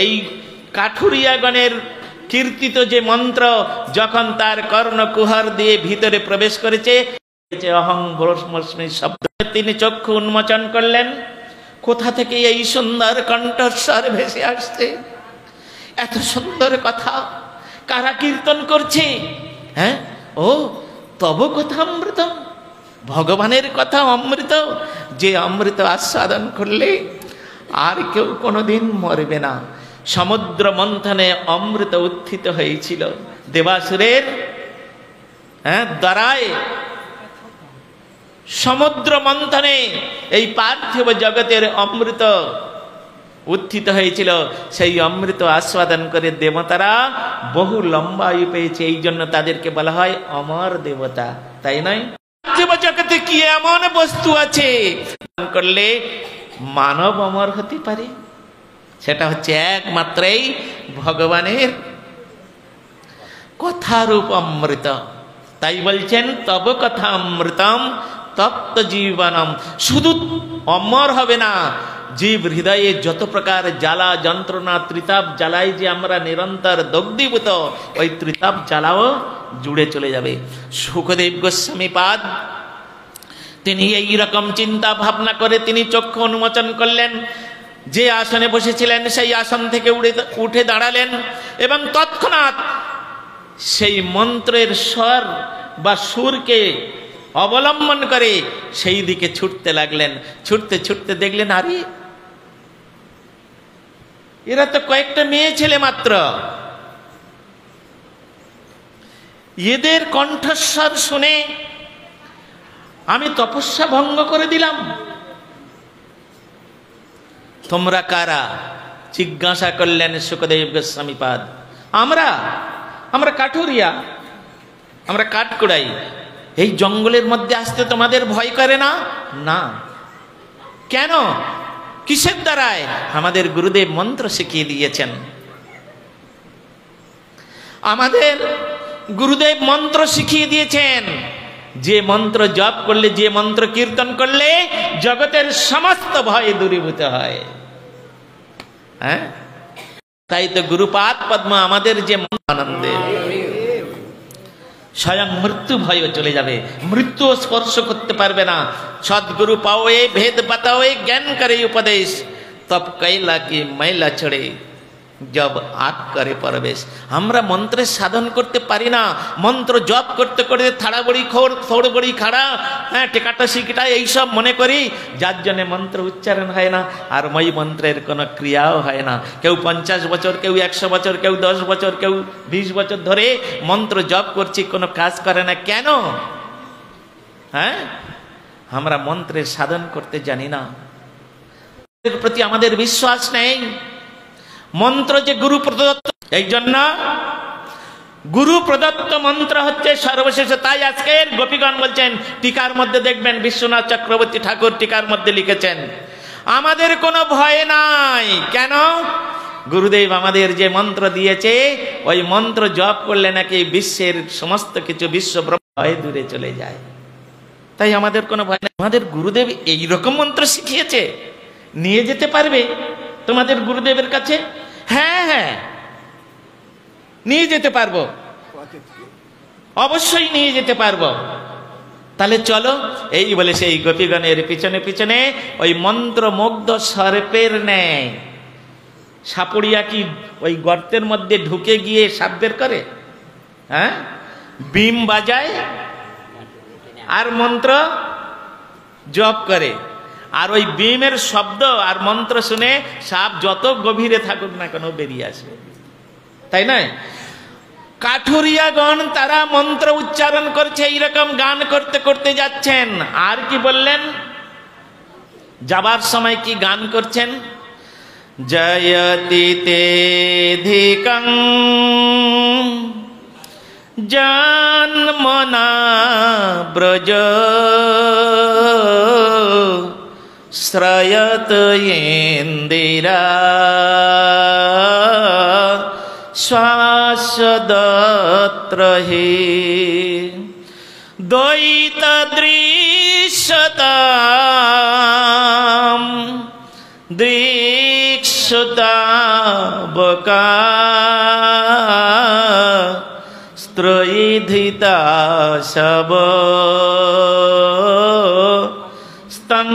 এই কাঠুরিয়াগণের কীর্তিত যে মন্ত্র যখন তার কর্ণকুহর দিয়ে ভিতরে প্রবেশ করেছে, অহং ব্রহ্মস্মি শব্দ তিনি চক্ষু উন্মোচন করলেন। কোথা থেকে এই সুন্দর কণ্ঠস্বর ভেসে আসছে? এত সুন্দর কথা কারা কীর্তন করছে? হ্যাঁ, ও তব কথা অমৃতম, ভগবানের কথা অমৃত, যে অমৃত আস্বাদন করলে আর কেউ কোনোদিন মরবে না। সমুদ্র মন্থনে অমৃত উত্থিত হয়েছিল দেবাসুরের দ্বারায়। সমুদ্র মন্থনে এই পার্থিব জগতের অমৃত উত্থিত হয়েছিল। সেই অমৃত আস্বাদন করে দেবতারা বহু লম্বা আয়ু পেয়েছে, এই জন্য তাদেরকে বলা হয় অমর দেবতা, তাই নয়? পার্থিব জগতে কি এমন বস্তু আছে করলে মানব অমর হতে পারে? সেটা হচ্ছে একমাত্র এই ভগবানের কথারূপ অমৃত। তাই বলছেন তব কথা অমৃতম তপ্ত জীবনম। শুধু অমর হবে না, জীব হৃদয়ে যত প্রকার জ্বালা যন্ত্রণা ত্রিতাপ জ্বালায় যে আমরা নিরন্তর দগ্ধীভূত, ওই ত্রিতাপ জ্বালাও জুড়ে চলে যাবে। শুকদেব গোস্বামী পাদ তিনি এই রকম চিন্তা ভাবনা করে তিনি চক্ষু উন্মোচন করলেন। যে আসনে বসেছিলেন সেই আসন থেকে উঠে দাঁড়ালেন এবং তৎক্ষণাৎ সেই মন্ত্রের স্বর বা সুরকে অবলম্বন করে সেই দিকে ছুটতে লাগলেন। ছুটতে ছুটতে দেখলেন, আরে এরা তো কয়েকটা মেয়ে ছেলে মাত্র, এদের কণ্ঠস্বর শুনে আমি তপস্যা ভঙ্গ করে দিলাম। তোমরা কারা? জিজ্ঞাসা করলেন শুকদেব গোস্বামী পাদ। আমরা কাঠুরিয়া, আমরা কাঠকুড়াই। এই জঙ্গলের মধ্যে আসতে তোমাদের ভয় করে না? না। কেন? কিসের দ্বারায়? আমাদের গুরুদেব মন্ত্র শিখিয়ে দিয়েছেন। আমাদের গুরুদেব মন্ত্র শিখিয়ে দিয়েছেন, যে মন্ত্র জপ করলে, যে মন্ত্র কীর্তন করলে জগতের সমস্ত ভয় দূরীভূত হয়। হ্যাঁ, তাই তো গুরুপাদ পদ্ম আমাদের যে আনন্দে, স্বয়ং মৃত্যু ভয় চলে যাবে, মৃত্যু স্পর্শ করতে পারবে না। সদ্গুরু পাওয়ে ভেদ পাতাওয়ে জ্ঞান করে উপদেশ, তব কৈলা কি मैला ছড়ে জব আগ করে প্রবেশ। আমরা মন্ত্রের সাধন করতে পারি না, মন্ত্র জপ করতে করতে থাড়াবড়ি থোড়বড়ি খাড়া, হ্যাঁ, টেকাটা শিকিটা এইসব মনে করি, যার জন্য মন্ত্র উচ্চারণ হয় না, আর ওই মন্ত্রের কোনো ক্রিয়াও হয় না। কেউ 50 বছর, কেউ 100 বছর, কেউ 10 বছর, কেউ 20 বছর ধরে মন্ত্র জপ করছি, কোনো কাজ করে না। কেন? হ্যাঁ, আমরা মন্ত্রের সাধন করতে জানি না, এর প্রতি আমাদের বিশ্বাস নেই। মন্ত্র যে গুরু প্রদত্ত, এই জন্য গুরু প্রদত্ত মন্ত্র হচ্ছে সর্বশেষ। তাই আজকের গোপীগণ বলছেন, টিকার মধ্যে দেখবেন বিশ্বনাথ চক্রবর্তী ঠাকুর টিকার মধ্যে লিখেছেন, আমাদের কোনো ভয় নাই। কেন? গুরুদেব আমাদের যে মন্ত্র দিয়েছে, ওই মন্ত্র জপ করলে নাকি বিশ্বের সমস্ত কিছু, বিশ্ব ভয় দূরে চলে যায়। তাই আমাদের কোনো ভয় নাই। আমাদের গুরুদেব এইরকম মন্ত্র শিখিয়েছে, নিয়ে যেতে পারবে তোমাদের গুরুদেবের কাছে? হ্যাঁ হ্যাঁ, নিয়ে যেতে পারবো, অবশ্যই নিয়ে যেতে পারবো। তাহলে চলো, এই বলে সেই গোপীগণের পিছনে পিছনে ওই মন্ত্রমুগ্ধ সর্পের ন্যায়, সাপুড়িয়া কি ওই গর্তের মধ্যে ঢুকে গিয়ে সাপ বের করে? হ্যাঁ, বিম বাজায় আর মন্ত্র জপ করে, আর ওই বিমের শব্দ আর মন্ত্র শুনে সাপ যত গভীরে থাকুক না কেন বেরিয়ে আসবে, তাই নয়? কাঠুরিয়াগণ তারা মন্ত্র উচ্চারণ করছে, এইরকম গান করতে করতে যাচ্ছেন। আর কি বললেন? যাবার সময় কি গান করছেন? জয়তি তেধিকং জন্মনা ব্রজ শ্রয়ত ইন্দিরা শ্বাসদত্র হি দ্বৈত দৃশ্যতাম দৃক্ষুতাবকা স্ত্রয়িধিতা শব স্তং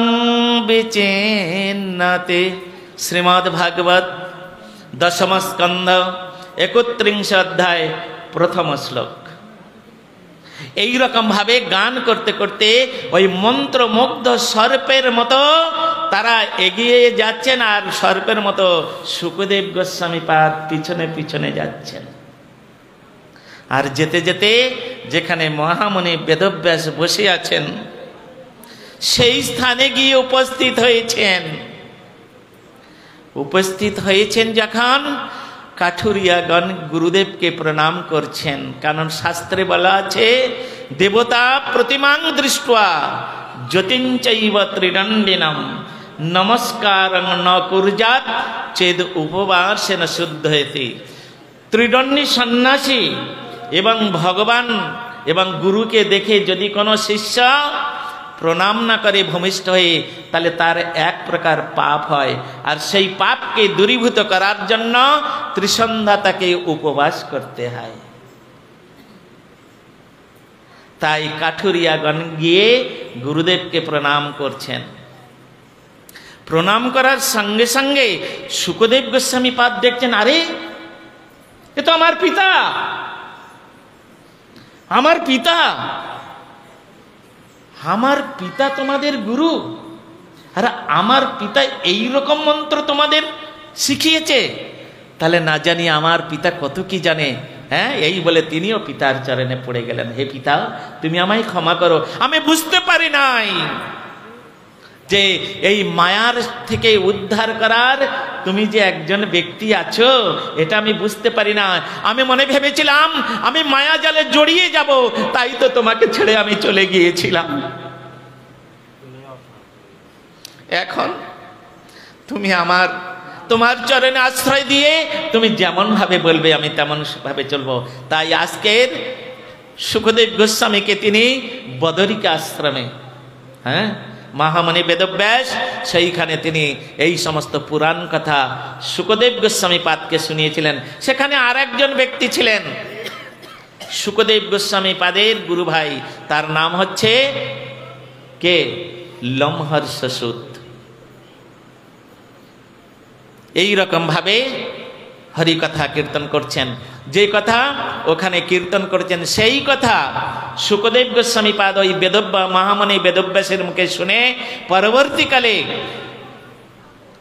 বিচিন্নতে। শ্রীমদ্ ভাগবত দশম স্কন্ধ 31 অধ্যায় প্রথম শ্লোক। এইরকম ভাবে গান করতে করতে ওই মন্ত্রমুগ্ধ সর্পের মতো তারা এগিয়ে যাচ্ছেন, আর সর্পের মতো শুকদেব গোস্বামী পাদ পিছনে পিছনে যাচ্ছেন। আর যেতে যেতে যেখানে মহামুনি বেদব্যাস বসে আছেন, সেই স্থানে গিয়ে উপস্থিত হয়েছেন। উপস্থিত হয়েছেন যখন, কাঠুরিয়াগণ গুরুদেবকে প্রণাম করছেন। কারণ শাস্ত্রে বলা আছে, দেবতা প্রতিমাং দৃष्ट्वा জ্যোতিঞ্চৈব ত্রিদণ্ডিনম নমস্কারং ন কুর্যাৎ চেদ উপবাসেন শুদ্ধয়েতি। ত্রিদণ্ডী সন্ন্যাসী এবং ভগবান এবং গুরুকে দেখে যদি কোনো শিষ্য প্রণাম না করে ভূমিষ্ঠ হয়ে, তাহলে তার এক প্রকার পাপ হয়। আর সেই পাপকে দূরীভূত করার জন্য ত্রিসন্ধ্যা তাকে উপবাস করতে হয়। তাই কাঠুরিয়াগণ গিয়ে গুরুদেবকে প্রণাম করছেন। প্রণাম করার সঙ্গে সঙ্গে শুকদেব গোস্বামী পাদ দেখছেন, আরে এ তো আমার পিতা, আমার পিতা, আমার পিতা তোমাদের গুরু, আর আমার পিতা এই রকম মন্ত্র তোমাদের শিখিয়েছে। তাহলে না জানি আমার পিতা কত কি জানে। হ্যাঁ, এই বলে তিনিও পিতার চরণে পড়ে গেলেন। হে পিতা, তুমি আমায় ক্ষমা করো, আমি বুঝতে পারি নাই যে এই মায়ার থেকে উদ্ধার করার তুমি যে একজন ব্যক্তি আছো, এটা আমি বুঝতে পারি না। আমি মনে ভেবেছিলাম আমি মায়া জালে জড়িয়ে যাব, তাই তো তোমাকে ছেড়ে আমি চলে গিয়েছিলাম। এখন তুমি তোমার চরণে আশ্রয় দিয়ে তুমি যেমন ভাবে বলবে আমি তেমন ভাবে চলবো। তাই আজকের সুখদেব গোস্বামীকে তিনি বদরিকা আশ্রমে, হ্যাঁ, মহামণি বেদব্যাস সেইখানে তিনি এই সমস্ত পুরাণ কথা সুখদেব গোস্বামী পাদকে শুনিয়েছিলেন। সেখানে আর একজন ব্যক্তি ছিলেন সুখদেব গোস্বামী পাদের গুরু ভাই, তার নাম হচ্ছে কে? লোমহর্ষ সূত। এই রকম ভাবে হরিকথা কীর্তন করছেন। যে কথা ওখানে কীর্তন করছেন সেই কথা সুখদেব গোস্বামী পাদ ওই মহামণি বেদব্যাসের মুখে শুনে পরবর্তীকালে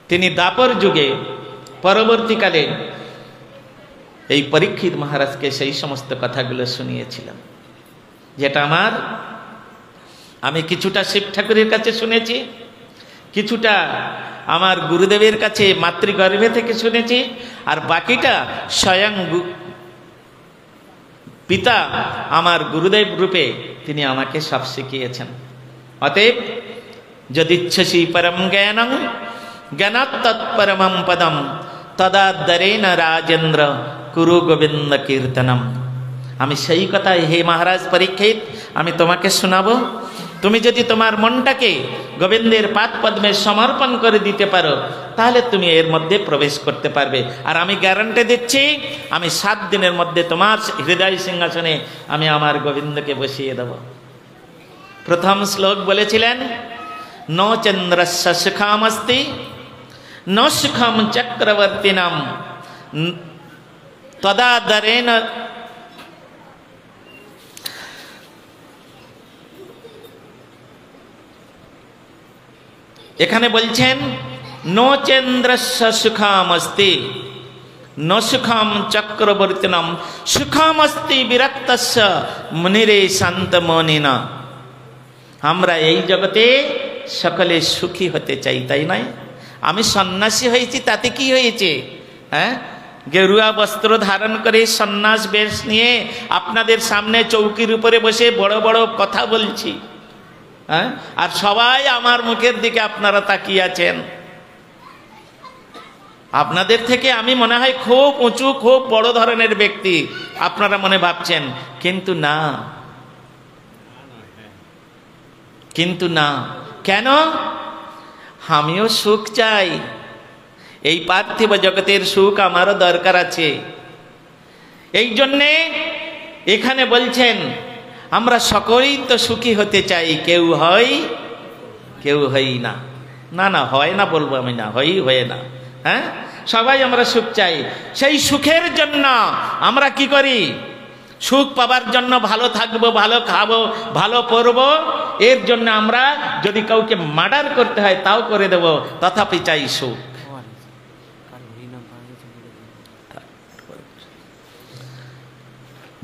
তিনি দ্বাপর যুগে পরবর্তীকালে এই পরীক্ষিত মহারাজকে সেই সমস্ত কথাগুলো শুনিয়েছিলেন, যেটা আমি কিছুটা শিব ঠাকুরের কাছে শুনেছি, কিছুটা আমার গুরুদেবের কাছে মাতৃগর্ভে থেকে শুনেছি, আর বাকিটা স্বয়ং পিতা আমার গুরুদেব রূপে তিনি আমাকে সব শিখিয়েছেন। অতএব যদিচ্ছসি পরম জ্ঞানং জ্ঞানাৎ তৎপরমং পদম তদাদরেণ রাজেন্দ্র কুরু গোবিন্দ কীর্তনম। আমি সেই কথাই, হে মহারাজ পরীক্ষিত, আমি তোমাকে শোনাবো। তুমি যদি তোমার মনটাকে গোবিন্দের পাদ পদ্মে সমর্পণ করে দিতে পারো, তাহলে তুমি এর মধ্যে প্রবেশ করতে পারবে। আর আমি গ্যারান্টি দিচ্ছি, আমি 7 দিনের মধ্যে তোমার হৃদয় সিংহাসনে আমি আমার গোবিন্দকে বসিয়ে দেব। প্রথম শ্লোক বলেছিলেন, ন চন্দ্রস্য সুখামস্তি ন সুখম চক্রবর্তীনাম তদাদরেণ। এখানে বলছেন নো চন্দ্রস্য সুখামস্তি ন সুখম চক্রবর্তীনম সুখমস্তি বিরক্তস্য মুনিরে শান্তমনিনা। আমরা এই জগতে সকলে সুখী হতে চাই, তাই নয়? আমি সন্ন্যাসী হয়েছি, তাতে কি হয়েছে? হ্যাঁ, গেরুয়া বস্ত্র ধারণ করে সন্ন্যাস বেশ নিয়ে আপনাদের সামনে চৌকির উপরে বসে বড় বড় কথা বলছি, হ্যাঁ, আর সবাই আমার মুখের দিকে আপনারা তাকিয়ে আছেন। আপনাদের থেকে আমি মনে হয় খুব উঁচু, খুব বড় ধরনের ব্যক্তি আপনারা মনে ভাবছেন, কিন্তু না, কিন্তু না। কেন? আমিও সুখ চাই, এই পার্থিব জগতের সুখ আমারও দরকার আছে। এই জন্যে এখানে বলছেন আমরা সকলেই তো সুখী হতে চাই, কেউ হয় কেউ হই না। না না, হয় না বলবো আমি না, হয়ে না। হ্যাঁ, সবাই আমরা সুখ চাই। সেই সুখের জন্য আমরা কি করি? সুখ পাবার জন্য ভালো থাকবো, ভালো খাবো, ভালো পরবো, এর জন্য আমরা যদি কাউকে মার্ডার করতে হয় তাও করে দেব, তথাপি চাই সুখ।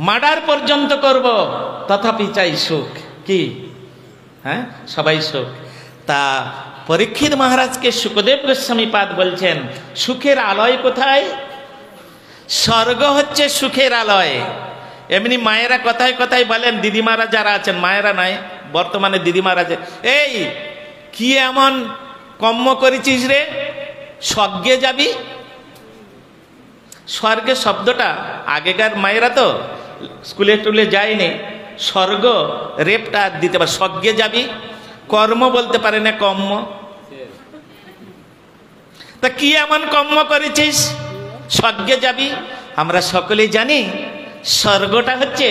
মার্ডার পর্যন্ত করব, তথাপি চাই সুখ। কি? হ্যাঁ, সবাই সুখ। তা পরীক্ষিত মহারাজকে সুখদেব গোস্বামী পাদ বলছেন, সুখের আলয় কোথায়? স্বর্গ হচ্ছে সুখের আলয়। এমনি মায়েরা কথায় কথায় বলেন, দিদিমারা যারা আছেন, মায়েরা নয়, বর্তমানে দিদিমারা যে, এই কি এমন কর্ম করেছিস রে, স্বর্গে যাবি? স্বর্গে শব্দটা আগেকার মায়েরা তো স্কুলে টুলে যায়নি, স্বর্গ রেপটা দিতে পারে, স্বর্গে যাবি, কর্ম বলতে পারে না, কর্ম। তা কি এমন কর্ম করেছিস স্বর্গে যাবি? আমরা সকলে জানি স্বর্গটা হচ্ছে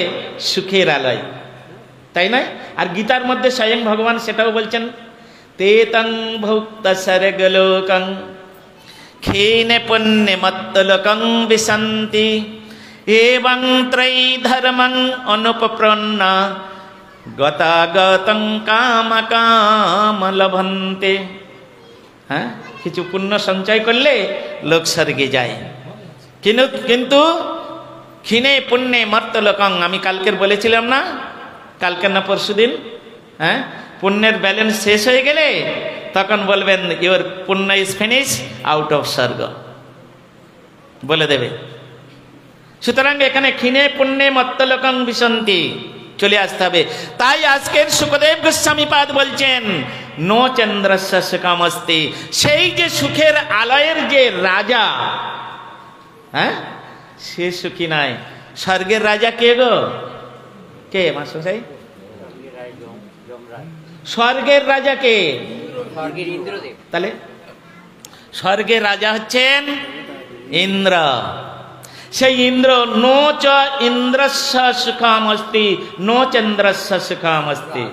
সুখের আলয়, তাই নয়? আর গীতার মধ্যে স্বয়ং ভগবান সেটাও বলছেন, তেতং ভুক্ত স্বর্গলোকং ক্ষীণে পুণ্যে মত্তলোকং বিশন্তি এবং ত্রয়ী ধর্মং অনুপপ্রন্ন গতাগতং কাম কাম লভন্তে। হ্যাঁ, কিছু পুণ্য সঞ্চয় করলে লোক স্বর্গে যায়, কিন্তু ক্ষীণে পুণ্যে মর্তলোকং, আমি কালকের বলেছিলাম না, কালকের না পরশুদিন, হ্যাঁ, পুণ্যের ব্যালেন্স শেষ হয়ে গেলে তখন বলবেন ইওর পুণ্য ইজ ফিনিশ, আউট অফ স্বর্গ বলে দেবে। সুতরাং এখানে ক্ষীণে পুণ্যে মত্তলোকং বিশন্তি চলে আসতে হবে। তাই আজকের সুখদেব গোস্বামী পাদ বলছেন, নো চন্দ্রস্য সুখমস্তি, সেই যে সুখের আলয়ের যে রাজা, হ্যাঁ, সে সুখী নাই। স্বর্গের রাজা কে গো? কে মাস্টারমশাই? স্বর্গের রাজা কে? তাহলে স্বর্গের রাজা হচ্ছেন ইন্দ্র। সেই ইন্দ্র নো চ ইন্দ্রস্য সুখম অস্তি নো চন্দ্রস্য সুখম অস্তি।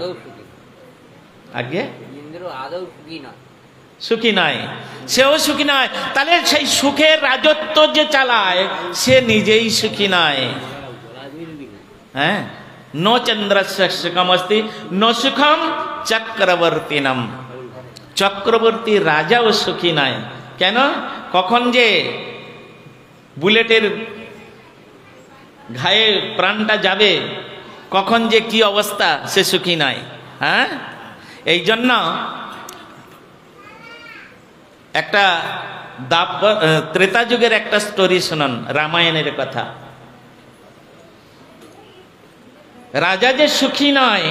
আগে ইন্দ্র আদৌ সুখী নয়, সেও সুখী নয়। তাহলে সেই সুখের রাজত্ব যে চালায় সে নিজেই সুখী নয়। হ্যাঁ, নো চন্দ্রস্য সুখম অস্তি নো সুখম চক্রবর্তীনম। চক্রবর্তী রাজাও সুখী নয়। কেন? কখন যে বুলেটের ঘায়ে প্রাণটা যাবে, কখন যে কি অবস্থা, সে সুখী নয়। হ্যাঁ, এই জন্য একটা ত্রেতা যুগের একটা স্টোরি শুনুন, রামায়ণের কথা। রাজা যে সুখী নয়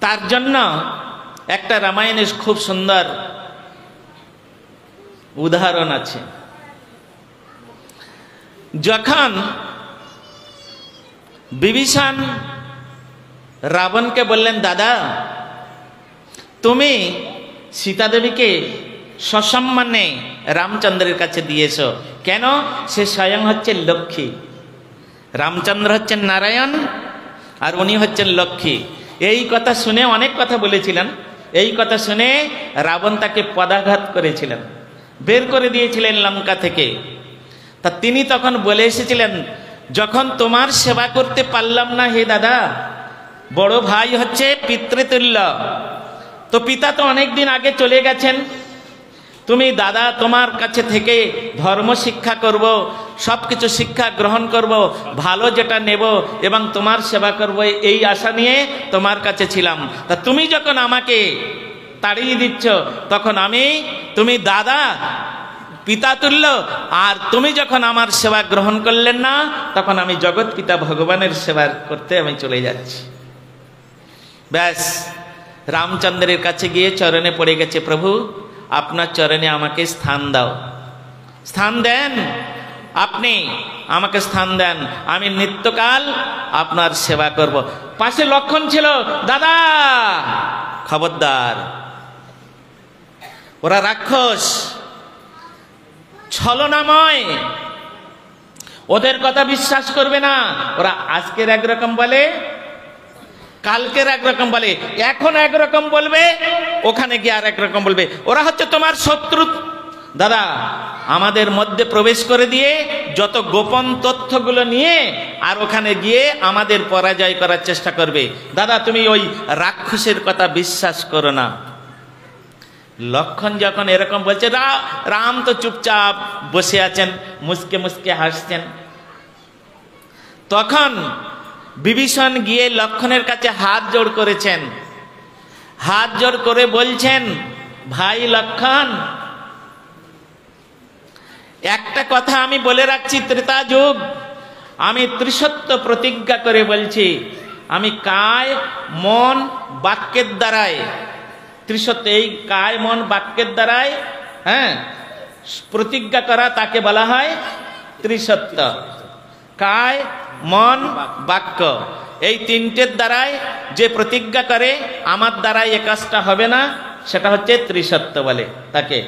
তার জন্য একটা রামায়ণের খুব সুন্দর উদাহরণ আছে। যখন বিভীষণ রাবণকে বললেন, দাদা তুমি সীতা দেবীকে সসম্মানে রামচন্দ্রের কাছে দিয়েছ কেন? সে স্বয়ং হচ্ছে লক্ষ্মী, রামচন্দ্র হচ্ছেন নারায়ণ আর উনি হচ্ছেন লক্ষ্মী। এই কথা শুনে অনেক কথা বলেছিলেন। এই কথা শুনে রাবণ তাকে পদাঘাত করেছিলেন, বের করে দিয়েছিলেন লঙ্কা থেকে। তা তিনি তখন বলে এসেছিলেন, যখন তোমার সেবা করতে পারলাম না হে দাদা, বড় ভাই হচ্ছে পিতৃতুল্য, তো পিতা তো অনেকদিন আগে চলে গেছেন, তুমি দাদা তোমার কাছে থেকে ধর্ম শিক্ষা করব, সবকিছু শিক্ষা গ্রহণ করব, ভালো যেটা নেব এবং তোমার সেবা করব, এই আশা নিয়ে তোমার কাছে ছিলাম। তা তুমি যখন আমাকে তাড়িয়ে দিচ্ছ, তখন তুমি দাদা পিতা তুল্য, আর তুমি যখন আমার সেবা গ্রহণ করলেন না, তখন আমি জগৎ পিতা ভগবানের সেবা করতে আমি চলে যাচ্ছি। ব্যাস রামচন্দ্রের কাছে গিয়ে চরণে পড়ে গেছে, প্রভু আপনার চরণে আমাকে স্থান দাও, স্থান দেন, আপনি আমাকে স্থান দেন, আমি নিত্যকাল আপনার সেবা করব। পাশে লক্ষণ ছিল, দাদা খবরদার, ওরা রাক্ষস, ছলনাময়, ওদের কথা বিশ্বাস করবে না। ওরা আজকের একরকম বলে, কালকের একরকম বলে, এখন একরকম বলবে, ওখানে গিয়ে আর একরকম বলবে। ওরা হচ্ছে তোমার শত্রু। দাদা আমাদের মধ্যে প্রবেশ করে দিয়ে যত গোপন তথ্যগুলো নিয়ে আর ওখানে গিয়ে আমাদের পরাজয় করার চেষ্টা করবে। দাদা তুমি ওই রাক্ষসের কথা বিশ্বাস করো না। লক্ষণ যখন এরকম বলছে, রাম তো চুপচাপ বসে আছেন, মুসকে মুসকে হাসছেন। তখন বিভীষণ গিয়ে লক্ষণের কাছে হাত জোড় করেছেন, হাত জোড় করে বলছেন, ভাই লক্ষণ, একটা কথা আমি বলে রাখছি, ত্রেতা যুগ আমি ত্রিসত্য প্রতিজ্ঞা করে বলছি, আমি কায় মন বাক্যের দ্বারায়, ত্রিসত্য এই কায় মন বাক্যের দ্বারায়, হ্যাঁ, প্রতিজ্ঞা করা তাকে বলা হয় ত্রিসত্য। কায় মন বাক্য এই তিনটের দ্বারাই যে প্রতিজ্ঞা করে আমার দ্বারাই এ কাজটা হবে না, সেটা হচ্ছে ত্রিসত্য বলে তাকে।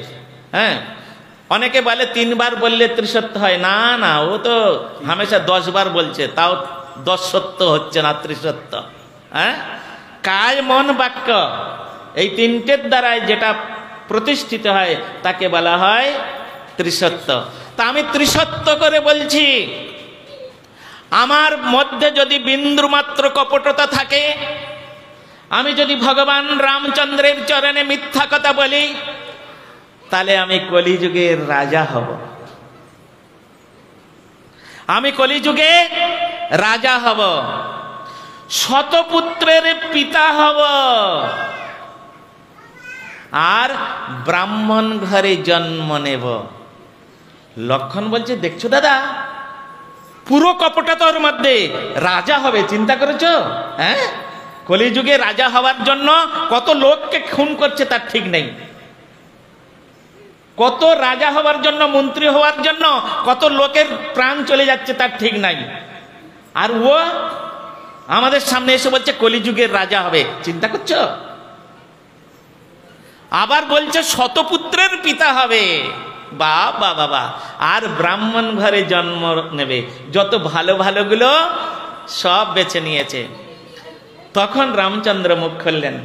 হ্যাঁ, অনেকে বলে 3 বার বললে ত্রিসত্য হয়, না না, ও তো হামেশা 10 বার বলছে, তাও 10 সত্য হচ্ছে না, ত্রিসত্য। হ্যাঁ, কায় মন বাক্য এই তিনটের দ্বারাই যেটা প্রতিষ্ঠিত হয় তাকে বলা হয় ত্রিসত্য। তা আমি ত্রিসত্য করে বলছি, আমার মধ্যে যদি বিন্দু মাত্র কপটতা থাকে, আমি যদি ভগবান রামচন্দ্রের চরণে মিথ্যা কথা বলি, তাহলে আমি কলিযুগের রাজা হব, আমি কলিযুগে রাজা হব, শতপুত্রের পিতা হব, আর ব্রাহ্মণ ঘরে জন্ম নেব। লক্ষণ বলছে, দেখছো দাদা, পুরো কপটতার মধ্যে রাজা হবে, চিন্তা করেছো? হ্যাঁ, কলিযুগে রাজা হওয়ার জন্য কত লোককে খুন করছে তার ঠিক নেই, কত রাজা হওয়ার জন্য, মন্ত্রী হওয়ার জন্য কত লোকের প্রাণ চলে যাচ্ছে তার ঠিক নাই। আর ও আমাদের সামনে এসে বলছে কলিযুগের রাজা হবে। চিন্তা করছো? আবার বলছে শতপুত্রের পিতা হবে। বাবা বাবা, আর ব্রাহ্মণ ঘরে জন্ম নেবে। যত ভালো ভালোগুলো সব বেছে নিয়েছে। তখন রামচন্দ্র মুখ খুললেন,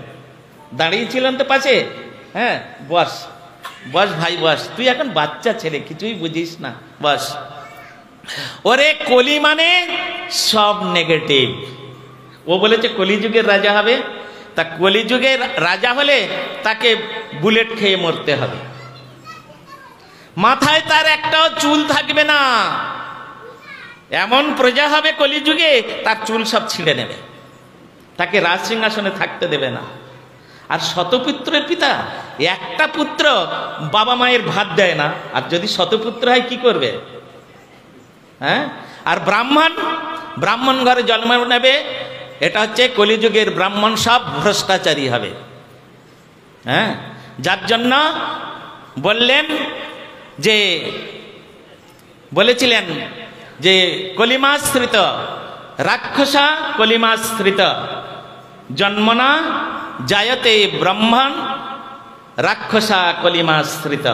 দাঁড়িয়েছিলেন তো পাশে, হ্যাঁ, বস বস ভাই বস, তুই এখন বাচ্চা ছেলে, কিছুই বুঝিস না, বস। ওরে কলি মানে সব নেগেটিভ। ও বলেছে কলিযুগের রাজা হবে, তা কলিযুগের রাজা হলে তাকে বুলেট খেয়ে মরতে হবে। মাথায় তার একটাও চুল থাকবে না, এমন প্রজা হবে কলিযুগে তার চুল সব ছিঁড়ে নেবে, তাকে রাজসিংহাসনে থাকতে দেবে না। আর শতপুত্রের পিতা, একটা পুত্র বাবা মায়ের ভাত দেয় না, আর যদি শতপুত্র হয় কি করবে? হ্যাঁ। আর ব্রাহ্মণ ঘরে জন্ম নেবে, এটা হচ্ছে কলিযুগের ব্রাহ্মণ সব ভ্রষ্টাচারী হবে। হ্যাঁ, যার জন্য বললেন যে, বলেছিলেন যে কলিমাশ্রিত রাক্ষসা কলিমাশ্রিত জন্মনা জায়তে ব্রাহ্মণ রাক্ষসা কলিমাশ্রিত।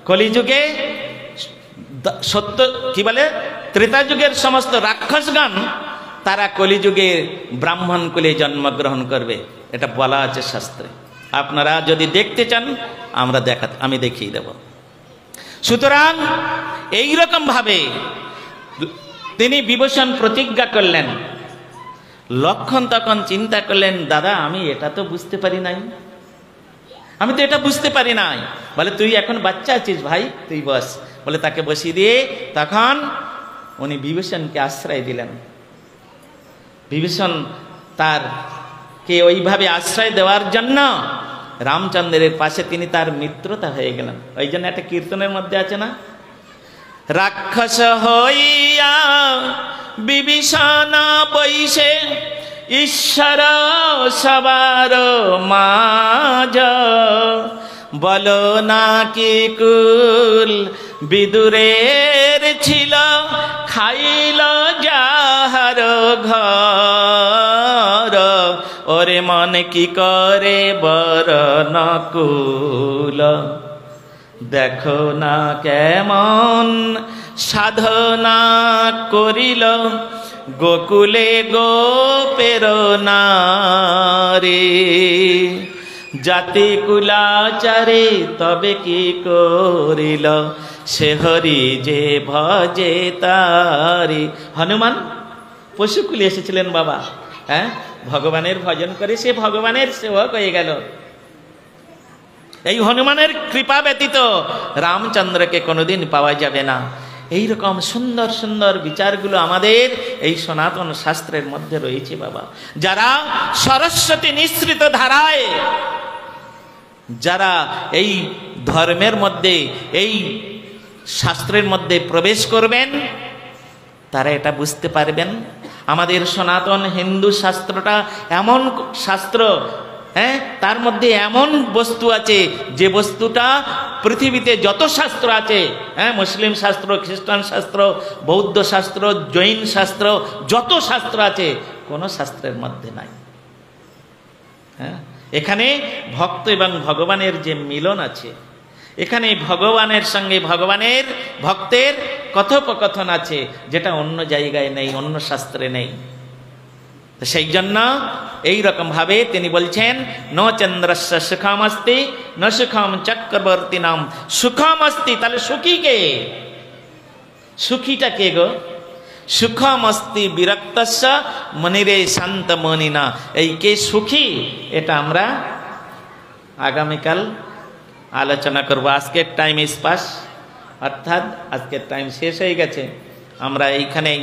কলিযুগে সত্য কি বলে, ত্রেতা যুগের সমস্ত রাক্ষসগণ তারা কলিযুগে ব্রাহ্মণ কুলে জন্মগ্রহণ করবে, এটা বলা আছে শাস্ত্রে। আপনারা যদি দেখতে চান আমি দেখিয়ে দেব। সুতরাং এইরকম ভাবে তিনি বিভীষণ প্রতিজ্ঞা করলেন। লক্ষণ তখন চিন্তা করলেন, দাদা আমি এটা তো বুঝতে পারি নাই, আমি তো এটা বুঝতে পারি নাই। বলে তুই এখন বাচ্চা আছিস ভাই, তুই বস। বলে তাকে বসিয়ে দিয়ে তখন উনি বিভীষণকে আশ্রয় দিলেন। বিভীষণ তার কে ওইভাবে আশ্রয় দেওয়ার জন্য রামচন্দ্রের পাশে তিনি তার মিত্রতা হয়ে গেলেন। ওই জন্য একটা কীর্তনের মধ্যে আছে না, রাক্ষস হইয়া বিভীষণ বৈশে ঈশ্বর সবার মাঝ, বলো না কি কুল বিদুরের ছিল, খাইল যাহার ঘর, ওরে মন কি করে বর নকুল, দেখো না কেমন সাধনা করিল, গোকুলে গোপের নারী, জাতি কুলাচারে তবে কি করিল, সে হরি যে ভজে তারি। হনুমান পশুকুলে এসেছিলেন বাবা, হ্যাঁ, ভগবানের ভজন করে সে ভগবানের সেবক হয়ে গেল। এই হনুমানের কৃপা ব্যতীত রামচন্দ্রকে কোনোদিন পাওয়া যাবে না। এইরকম সুন্দর সুন্দর বিচারগুলো আমাদের এই সনাতন শাস্ত্রের মধ্যে রয়েছে বাবা। যারা সরস্বতী নিঃসৃত ধারায়, যারা এই ধর্মের মধ্যে, এই শাস্ত্রের মধ্যে প্রবেশ করবেন, তারা এটা বুঝতে পারবেন আমাদের সনাতন হিন্দু শাস্ত্রটা এমন শাস্ত্র, হ্যাঁ, তার মধ্যে এমন বস্তু আছে যে বস্তুটা পৃথিবীতে যত শাস্ত্র আছে, হ্যাঁ, মুসলিম শাস্ত্র, খ্রিস্টান শাস্ত্র, বৌদ্ধ শাস্ত্র, জৈন শাস্ত্র, যত শাস্ত্র আছে কোনো শাস্ত্রের মধ্যে নাই। হ্যাঁ, এখানে ভক্ত এবং ভগবানের যে মিলন আছে, এখানে ভগবানের সঙ্গে ভগবানের ভক্তের কথোপকথন আছে, যেটা অন্য জায়গায় নেই, অন্য শাস্ত্রে নেই। সেই জন্য এইরকম ভাবে তিনি বলছেন, ন চন্দ্রস্য সুখমস্তি ন সুখম চক্রবর্তী নাম। সুখমস্তি, তাহলে সুখী কে? সুখীটা কে গো? সুখমস্তি বিরক্তস্য মনিরে শান্ত মনিনা। এই কে সুখী, এটা আমরা আগামীকাল আলোচনা করব। আজকের টাইম ইজ পাস, অর্থাৎ আজকের টাইম শেষ হয়ে গেছে। আমরা এইখানেই